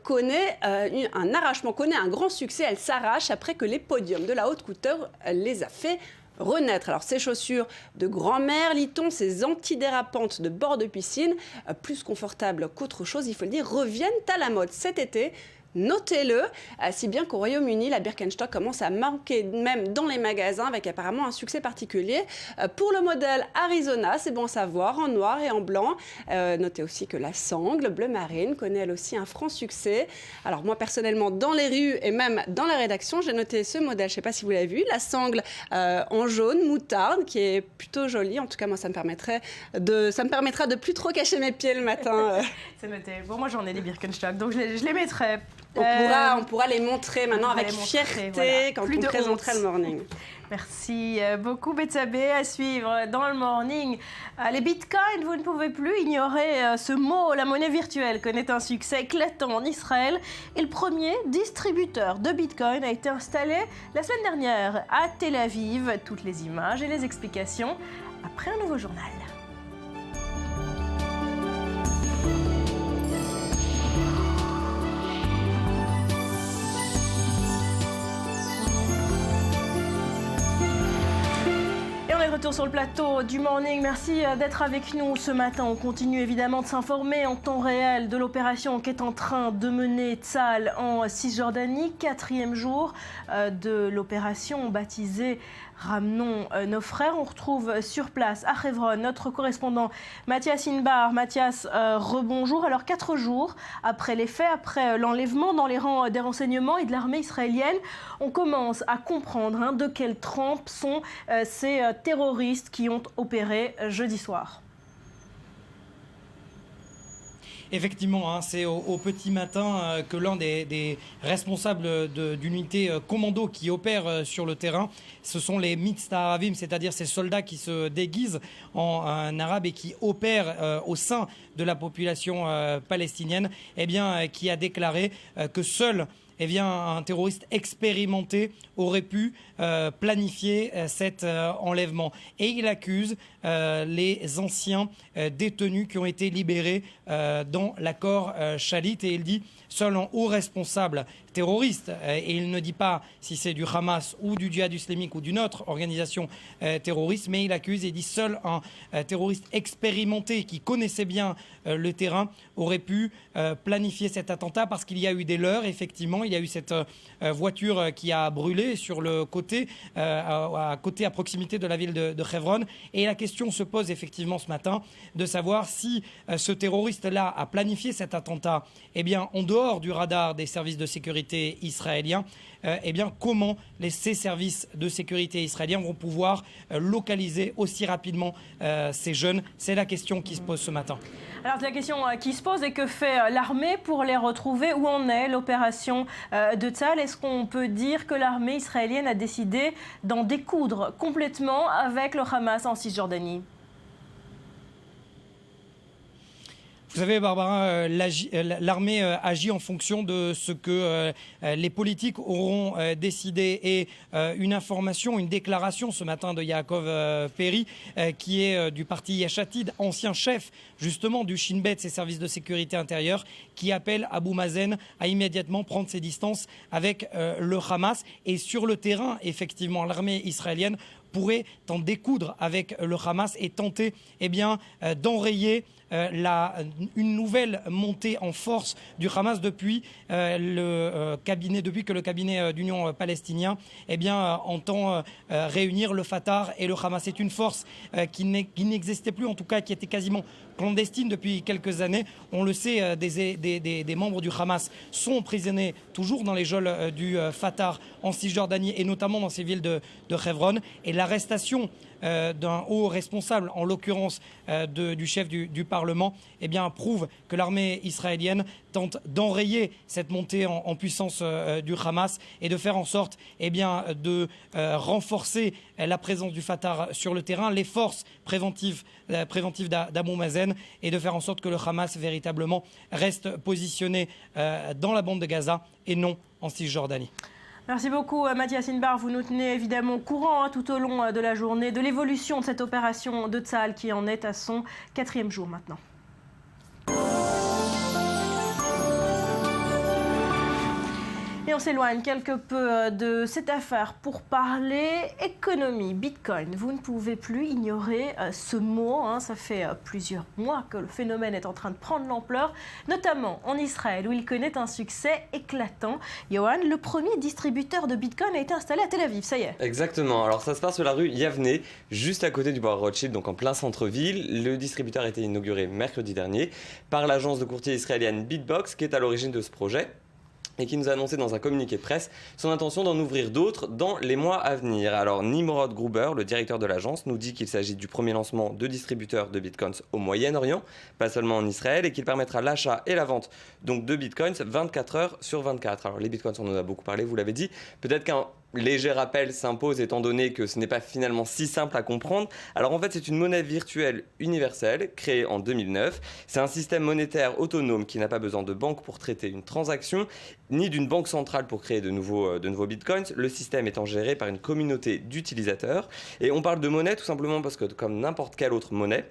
connaît un arrachement, connaît un grand succès. Elle s'arrache après que les podiums de la haute couture les a fait renaître. Alors ces chaussures de grand-mère, lit-on, ces antidérapantes de bord de piscine, plus confortables qu'autre chose, il faut le dire, reviennent à la mode cet été. Notez-le, si bien qu'au Royaume-Uni, la Birkenstock commence à manquer même dans les magasins avec apparemment un succès particulier. Pour le modèle Arizona, c'est bon à savoir, en noir et en blanc. Notez aussi que la sangle bleu marine connaît elle aussi un franc succès. Alors moi personnellement, dans les rues et même dans la rédaction, j'ai noté ce modèle, je ne sais pas si vous l'avez vu, la sangle en jaune, moutarde, qui est plutôt jolie. En tout cas, moi, ça me permettra de plus trop cacher mes pieds le matin. C'est noté. Bon, moi j'en ai des Birkenstock, donc je les mettrai. On pourra les montrer maintenant avec fierté, voilà, quand on présentera le morning. Merci beaucoup Betsabé. À suivre dans le morning. Les bitcoins, vous ne pouvez plus ignorer ce mot. La monnaie virtuelle connaît un succès éclatant en Israël. Et le premier distributeur de bitcoin a été installé la semaine dernière à Tel Aviv. Toutes les images et les explications après un nouveau journal. Retour sur le plateau du Morning. Merci d'être avec nous ce matin. On continue évidemment de s'informer en temps réel de l'opération qu'est en train de mener Tsahal en Cisjordanie. 4e jour de l'opération baptisée Ramenons nos frères. On retrouve sur place à Hebron notre correspondant Mathias Inbar. Mathias, rebonjour. Alors 4 jours après les faits, après l'enlèvement dans les rangs des renseignements et de l'armée israélienne, on commence à comprendre de quelle trempe sont ces terroristes qui ont opéré jeudi soir. Effectivement, c'est au petit matin que l'un des responsables d'unité commando qui opèrent sur le terrain, ce sont les Mitztahavim, c'est-à-dire ces soldats qui se déguisent en arabe et qui opèrent au sein de la population palestinienne, qui a déclaré que seul un terroriste expérimenté aurait pu planifier cet enlèvement. Et il accuse les anciens détenus qui ont été libérés dans l'accord Shalit. Et il dit seul un haut responsable terroriste, et il ne dit pas si c'est du Hamas ou du djihad islamique ou d'une autre organisation terroriste, mais il accuse et dit seul un terroriste expérimenté qui connaissait bien le terrain aurait pu planifier cet attentat, parce qu'il y a eu des leurs, effectivement. il y a eu cette voiture qui a brûlé sur le côté, à proximité de la ville de Hebron. Et la question se pose effectivement ce matin de savoir si ce terroriste-là a planifié cet attentat, eh bien, en dehors du radar des services de sécurité israéliens. Eh bien, comment ces services de sécurité israéliens vont pouvoir localiser aussi rapidement ces jeunes? C'est la question qui se pose ce matin. Alors, la question qui se pose est que fait l'armée pour les retrouver? Où en est l'opération de Tzahal? Est-ce qu'on peut dire que l'armée israélienne a décidé d'en découdre complètement avec le Hamas en Cisjordanie? Vous savez, Barbara, l'armée agit en fonction de ce que les politiques auront décidé. Et une information, une déclaration ce matin de Yaakov Peri, qui est du parti Yesh Atid, ancien chef justement du Shin Bet, ses services de sécurité intérieure, qui appelle Abou Mazen à immédiatement prendre ses distances avec le Hamas. Et sur le terrain, effectivement, l'armée israélienne pourrait en découdre avec le Hamas et tenter d'enrayer une nouvelle montée en force du Hamas depuis que le cabinet d'union palestinien entend réunir le Fatah et le Hamas. C'est une force qui n'existait plus, en tout cas qui était quasiment clandestine depuis quelques années. On le sait, des membres du Hamas sont emprisonnés toujours dans les geôles du Fatah en Cisjordanie et notamment dans ces villes de Hebron. Et l'arrestation d'un haut responsable, en l'occurrence du chef du Parlement, prouve que l'armée israélienne tente d'enrayer cette montée en puissance du Hamas et de faire en sorte de renforcer la présence du Fatah sur le terrain, les forces préventives d'Abou Mazen, et de faire en sorte que le Hamas véritablement reste positionné dans la bande de Gaza et non en Cisjordanie. Merci beaucoup Mathias Inbar. Vous nous tenez évidemment au courant tout au long de la journée de l'évolution de cette opération de Tzahal qui en est à son 4e jour maintenant. Et on s'éloigne quelque peu de cette affaire pour parler économie, Bitcoin. Vous ne pouvez plus ignorer ce mot. Ça fait plusieurs mois que le phénomène est en train de prendre l'ampleur, notamment en Israël où il connaît un succès éclatant. Yohan, le premier distributeur de Bitcoin a été installé à Tel Aviv, ça y est. Exactement. Alors ça se passe sur la rue Yavne, juste à côté du boulevard Rothschild, donc en plein centre-ville. Le distributeur a été inauguré mercredi dernier par l'agence de courtier israélienne Bitbox, qui est à l'origine de ce projet, et qui nous a annoncé dans un communiqué de presse son intention d'en ouvrir d'autres dans les mois à venir. Alors Nimrod Gruber, le directeur de l'agence, nous dit qu'il s'agit du premier lancement de distributeurs de bitcoins au Moyen-Orient, pas seulement en Israël, et qu'il permettra l'achat et la vente donc de bitcoins 24 heures sur 24. Alors les bitcoins, on en a beaucoup parlé, vous l'avez dit, peut-être qu'un léger rappel s'impose étant donné que ce n'est pas finalement si simple à comprendre. Alors en fait, c'est une monnaie virtuelle universelle créée en 2009. C'est un système monétaire autonome qui n'a pas besoin de banque pour traiter une transaction, ni d'une banque centrale pour créer de nouveaux bitcoins. Le système étant géré par une communauté d'utilisateurs. Et on parle de monnaie tout simplement parce que, comme n'importe quelle autre monnaie,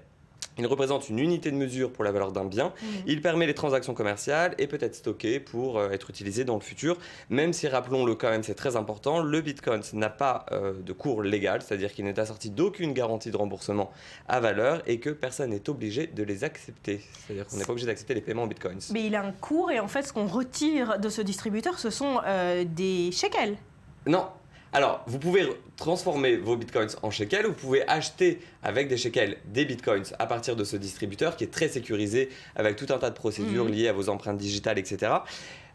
il représente une unité de mesure pour la valeur d'un bien. Il permet les transactions commerciales et peut être stocké pour être utilisé dans le futur. Même si, rappelons-le quand même, c'est très important, le Bitcoin n'a pas de cours légal, c'est-à-dire qu'il n'est assorti d'aucune garantie de remboursement à valeur et que personne n'est obligé de les accepter. C'est-à-dire qu'on n'est pas obligé d'accepter les paiements en Bitcoins. Mais il a un cours et en fait, ce qu'on retire de ce distributeur, ce sont des shekels. Non. Alors, vous pouvez transformer vos bitcoins en shekels, vous pouvez acheter avec des shekels des bitcoins à partir de ce distributeur qui est très sécurisé avec tout un tas de procédures liées à vos empreintes digitales, etc.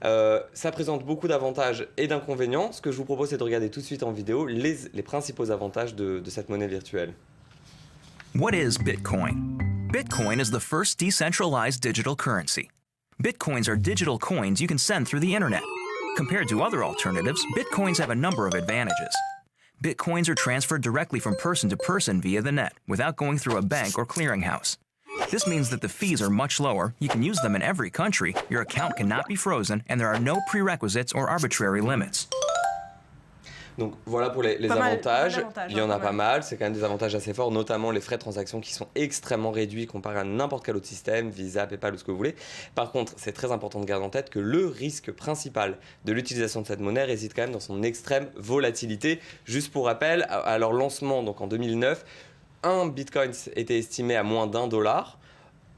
Ça présente beaucoup d'avantages et d'inconvénients. Ce que je vous propose, c'est de regarder tout de suite en vidéo les principaux avantages de cette monnaie virtuelle. What is Bitcoin? Bitcoin is the first decentralized digital currency. Bitcoins are digital coins you can send through the internet. Compared to other alternatives, Bitcoins have a number of advantages. Bitcoins are transferred directly from person to person via the net, without going through a bank or clearinghouse. This means that the fees are much lower, you can use them in every country, your account cannot be frozen, and there are no prerequisites or arbitrary limits. Donc voilà pour les avantages. Il y en a pas mal, c'est quand même des avantages assez forts, notamment les frais de transaction qui sont extrêmement réduits comparé à n'importe quel autre système, Visa, PayPal ou ce que vous voulez. Par contre, c'est très important de garder en tête que le risque principal de l'utilisation de cette monnaie réside quand même dans son extrême volatilité. Juste pour rappel, à leur lancement donc en 2009, un bitcoin était estimé à moins $1.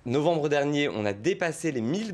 Novembre dernier, on a dépassé les $1000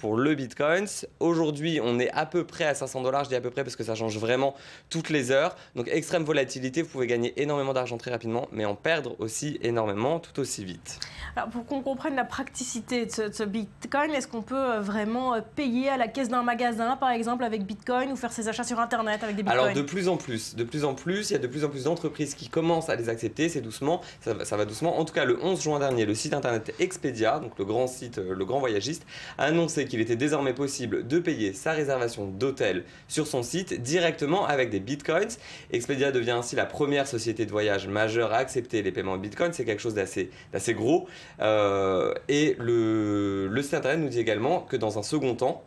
pour le Bitcoin. Aujourd'hui, on est à peu près à $500. Je dis à peu près parce que ça change vraiment toutes les heures. Donc extrême volatilité, vous pouvez gagner énormément d'argent très rapidement, mais en perdre aussi énormément tout aussi vite. Alors pour qu'on comprenne la praticité de ce Bitcoin, est-ce qu'on peut vraiment payer à la caisse d'un magasin, par exemple, avec Bitcoin ou faire ses achats sur Internet avec des Bitcoins? Alors de plus en plus, il y a de plus en plus d'entreprises qui commencent à les accepter, c'est doucement, ça va doucement. En tout cas, le 11 juin dernier, le site internet Expedia, donc le grand site, le grand voyagiste, a annoncé qu'il était désormais possible de payer sa réservation d'hôtel sur son site directement avec des Bitcoins. Expedia devient ainsi la première société de voyage majeure à accepter les paiements en Bitcoin, c'est quelque chose d'assez gros. Et le site internet nous dit également que dans un second temps,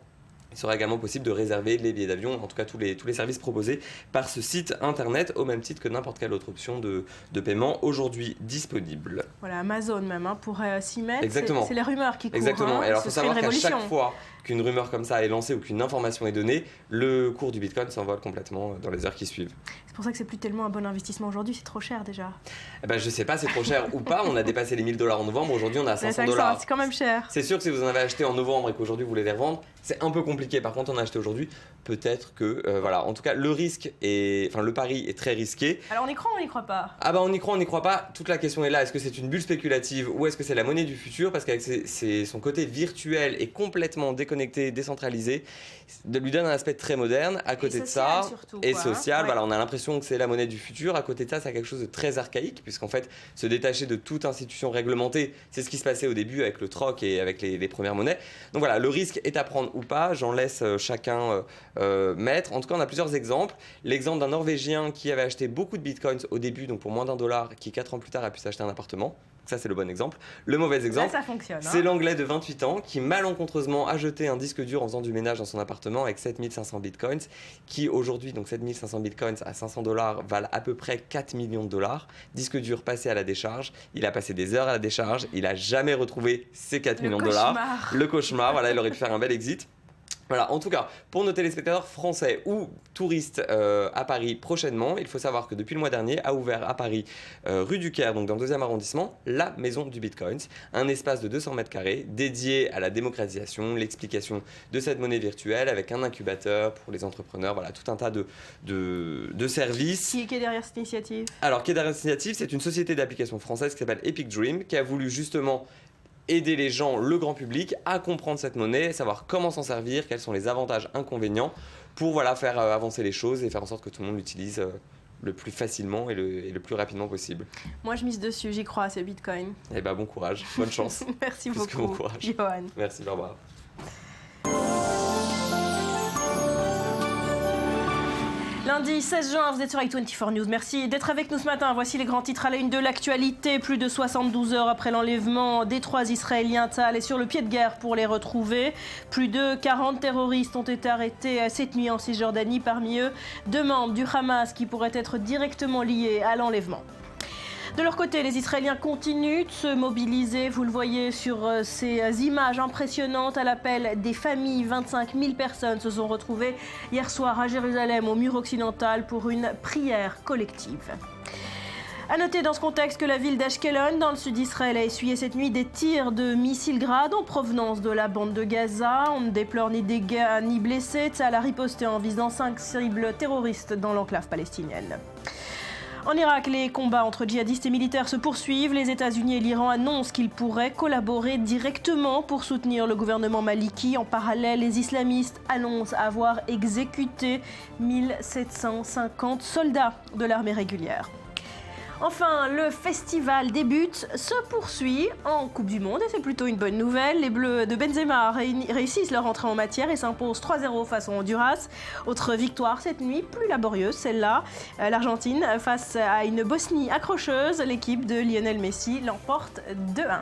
il sera également possible de réserver les billets d'avion, en tout cas tous les services proposés par ce site internet, au même titre que n'importe quelle autre option de paiement aujourd'hui disponible. Voilà, Amazon même, pour s'y mettre. Exactement. C'est les rumeurs qui courent. Exactement. Et alors il faut savoir qu'à chaque fois fois qu'une rumeur comme ça est lancée ou qu'une information est donnée, le cours du Bitcoin s'envole complètement dans les heures qui suivent. C'est pour ça que c'est plus tellement un bon investissement aujourd'hui, c'est trop cher déjà. Eh ben, je sais pas, c'est trop cher ou pas. On a dépassé les $1000 en novembre, aujourd'hui on a $500. C'est quand même cher. C'est sûr que si vous en avez acheté en novembre et qu'aujourd'hui vous voulez les revendre, c'est un peu compliqué. Par contre, on a acheté aujourd'hui, peut-être que voilà. En tout cas, le pari est très risqué. Alors on y croit ou on n'y croit pas? Ah bah on y croit pas. Toute la question est là. Est-ce que c'est une bulle spéculative ou est-ce que c'est la monnaie du futur? Parce qu'avec son côté virtuel et complètement déconnecté, décentralisé, lui donne un aspect très moderne. À côté de ça, surtout, et quoi, social, ouais. voilà, on a l'impression que c'est la monnaie du futur. À côté de ça, c'est quelque chose de très archaïque, puisqu'en fait, se détacher de toute institution réglementée, c'est ce qui se passait au début avec le troc et avec les premières monnaies. Donc voilà, le risque est à prendre ou pas. J'en laisse chacun mettre. En tout cas, on a plusieurs exemples. L'exemple d'un Norvégien qui avait acheté beaucoup de bitcoins au début, donc pour moins $1, qui 4 ans plus tard a pu s'acheter un appartement. Ça, c'est le bon exemple. Le mauvais exemple, là, ça fonctionne, c'est l'Anglais de 28 ans qui malencontreusement a jeté un disque dur en faisant du ménage dans son appartement avec 7500 bitcoins, qui aujourd'hui, donc 7500 bitcoins à $500, valent à peu près 4 millions $. Disque dur passé à la décharge. Il a passé des heures à la décharge. Il n'a jamais retrouvé ses 4 millions $. Le cauchemar, voilà, il aurait pu faire un bel exit. Voilà, en tout cas, pour nos téléspectateurs français ou touristes à Paris prochainement, il faut savoir que depuis le mois dernier a ouvert à Paris, rue du Caire, donc dans le 2e arrondissement, la Maison du Bitcoin, un espace de 200 mètres carrés dédié à la démocratisation, l'explication de cette monnaie virtuelle avec un incubateur pour les entrepreneurs, voilà, tout un tas de services. Qui est derrière cette initiative? Alors, qui est derrière cette initiative? C'est une société d'application française qui s'appelle Epic Dream, qui a voulu justement aider les gens, le grand public, à comprendre cette monnaie, savoir comment s'en servir, quels sont les avantages, inconvénients, pour voilà, faire avancer les choses et faire en sorte que tout le monde l'utilise le plus facilement et le plus rapidement possible. Moi, je mise dessus, j'y crois à ces bitcoins. Eh ben, bon courage, bonne chance. Merci Plus beaucoup, que bon courage. Johan. Merci, Barbara. Lundi 16 juin, vous êtes sur i24 News. Merci d'être avec nous ce matin. Voici les grands titres à la une de l'actualité. Plus de 72 heures après l'enlèvement des 3 Israéliens, Tzahal est sur le pied de guerre pour les retrouver. Plus de 40 terroristes ont été arrêtés cette nuit en Cisjordanie. Parmi eux, 2 membres du Hamas qui pourraient être directement liés à l'enlèvement. De leur côté, les Israéliens continuent de se mobiliser. Vous le voyez sur ces images impressionnantes à l'appel des familles. 25 000 personnes se sont retrouvées hier soir à Jérusalem, au mur occidental, pour une prière collective. A noter dans ce contexte que la ville d'Ashkelon, dans le sud d'Israël, a essuyé cette nuit des tirs de missiles Grad en provenance de la bande de Gaza. On ne déplore ni dégâts ni blessés. Tzahal a riposté en visant 5 cibles terroristes dans l'enclave palestinienne. En Irak, les combats entre djihadistes et militaires se poursuivent. Les États-Unis et l'Iran annoncent qu'ils pourraient collaborer directement pour soutenir le gouvernement maliki. En parallèle, les islamistes annoncent avoir exécuté 1750 soldats de l'armée régulière. Enfin, le festival des buts se poursuit en Coupe du Monde et c'est plutôt une bonne nouvelle. Les Bleus de Benzema réussissent leur entrée en matière et s'imposent 3-0 face au Honduras. Autre victoire cette nuit, plus laborieuse celle-là. L'Argentine, face à une Bosnie accrocheuse, l'équipe de Lionel Messi l'emporte 2-1.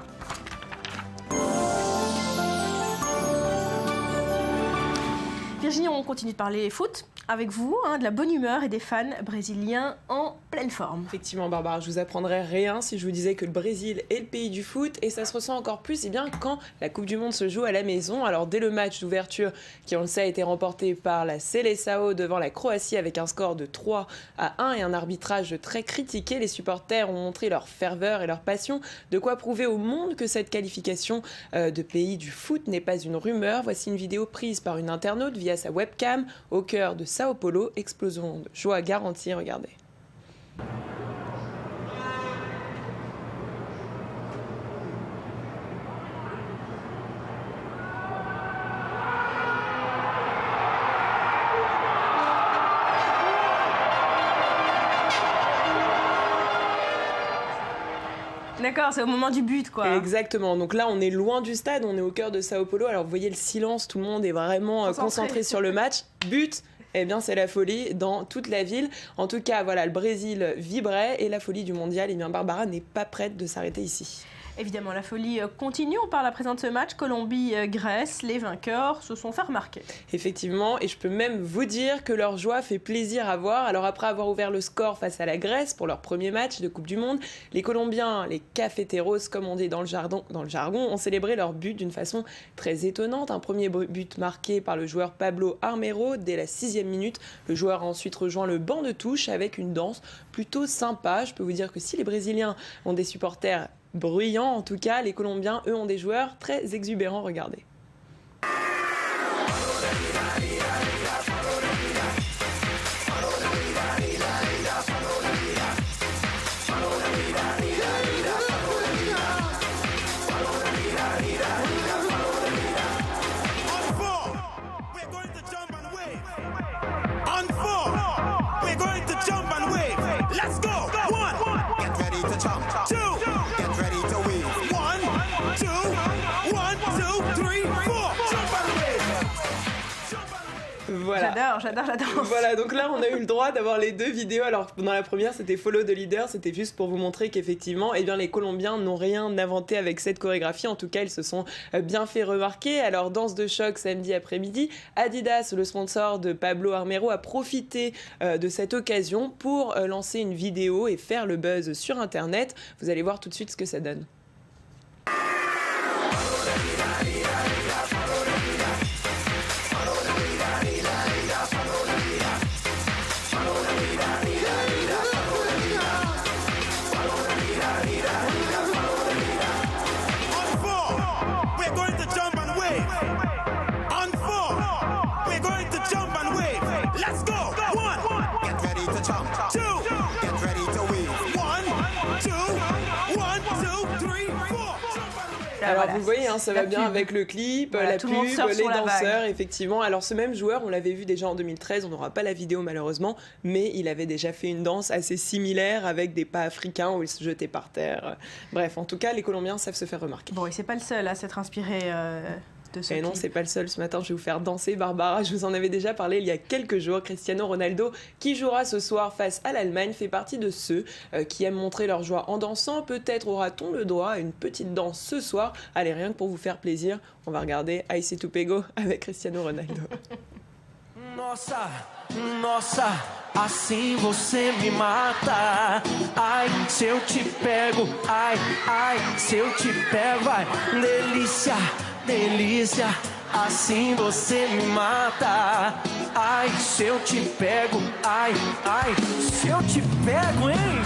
Virginie, on continue de parler foot avec vous, de la bonne humeur et des fans brésiliens en pleine forme. Effectivement, Barbara, je vous apprendrais rien si je vous disais que le Brésil est le pays du foot et ça se ressent encore plus quand la Coupe du Monde se joue à la maison. Alors dès le match d'ouverture, qui on le sait a été remporté par la Seleção devant la Croatie avec un score de 3-1 et un arbitrage très critiqué, les supporters ont montré leur ferveur et leur passion, de quoi prouver au monde que cette qualification de pays du foot n'est pas une rumeur. Voici une vidéo prise par une internaute via sa webcam au cœur de Sao Paulo. Explosion de joie garantie, regardez. D'accord, c'est au moment du but, quoi. Exactement. Donc là, on est loin du stade, on est au cœur de Sao Paulo. Alors vous voyez le silence, tout le monde est vraiment concentré sur le match. But, eh bien, c'est la folie dans toute la ville. En tout cas, voilà, le Brésil vibrait et la folie du mondial, eh bien, Barbara n'est pas prête de s'arrêter ici. Évidemment, la folie continue. On parle à présent de ce match. Colombie-Grèce, les vainqueurs se sont fait remarquer. Effectivement, et je peux même vous dire que leur joie fait plaisir à voir. Alors après avoir ouvert le score face à la Grèce pour leur premier match de Coupe du Monde, les Colombiens, les cafeteros comme on dit dans le jargon, ont célébré leur but d'une façon très étonnante. Un premier but marqué par le joueur Pablo Armero dès la 6e minute. Le joueur a ensuite rejoint le banc de touche avec une danse plutôt sympa. Je peux vous dire que si les Brésiliens ont des supporters bruyants, en tout cas, les Colombiens, eux, ont des joueurs très exubérants. Regardez. Voilà. J'adore la danse. Voilà, donc là on a eu le droit d'avoir les deux vidéos. Alors dans la première c'était Follow the Leader, c'était juste pour vous montrer qu'effectivement eh bien, les Colombiens n'ont rien inventé avec cette chorégraphie. En tout cas ils se sont bien fait remarquer. Alors danse de choc samedi après-midi, Adidas, le sponsor de Pablo Armero, a profité de cette occasion pour lancer une vidéo et faire le buzz sur internet. Vous allez voir tout de suite ce que ça donne. Alors voilà, vous voyez, ça va bien avec le clip, voilà, la pub, les danseurs, effectivement. Alors ce même joueur, on l'avait vu déjà en 2013, on n'aura pas la vidéo malheureusement, mais il avait déjà fait une danse assez similaire avec des pas africains où il se jetait par terre. Bref, en tout cas, les Colombiens savent se faire remarquer. Bon, et c'est pas le seul à s'être inspiré de ce clip. Non, c'est pas le seul. Ce matin, je vais vous faire danser, Barbara. Je vous en avais déjà parlé il y a quelques jours. Cristiano Ronaldo, qui jouera ce soir face à l'Allemagne, fait partie de ceux qui aiment montrer leur joie en dansant. Peut-être aura-t-on le droit à une petite danse ce soir. Allez, rien que pour vous faire plaisir, on va regarder I See To Pego avec Cristiano Ronaldo. Nossa, nossa, assim você me mata. Ai, se eu te pego, ai, ai, se eu te pego, vai, delícia, delícia, assim você me mata. Ai, se eu te pego, ai, ai, se eu te pego, hein?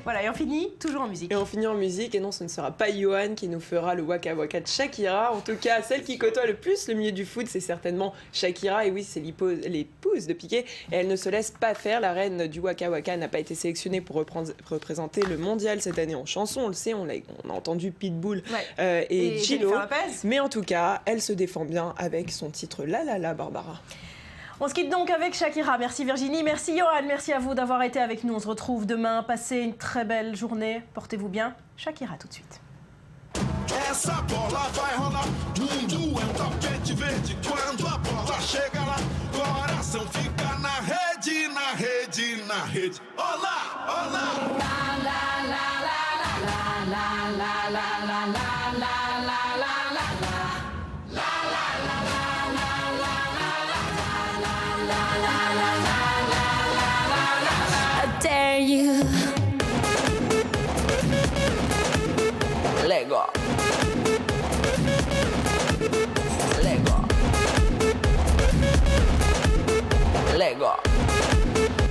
Voilà, et on finit toujours en musique. Et on finit en musique, et non, ce ne sera pas Yohan qui nous fera le Waka Waka de Shakira. En tout cas, celle qui côtoie le plus le milieu du foot, c'est certainement Shakira. Et oui, c'est l'épouse de Piqué. Et elle ne se laisse pas faire. La reine du Waka Waka n'a pas été sélectionnée pour représenter le mondial cette année en chanson. On le sait, on a entendu Pitbull et Gillo. Mais en tout cas, elle se défend bien avec son titre La La La, Barbara. On se quitte donc avec Shakira. Merci Virginie, merci Yohan, merci à vous d'avoir été avec nous. On se retrouve demain. Passez une très belle journée. Portez-vous bien. Shakira tout de suite. Essa bola vai rolar, mundo é tapete verde. Quando a bola chega lá, coração fica na rede, na rede, na rede. Olá!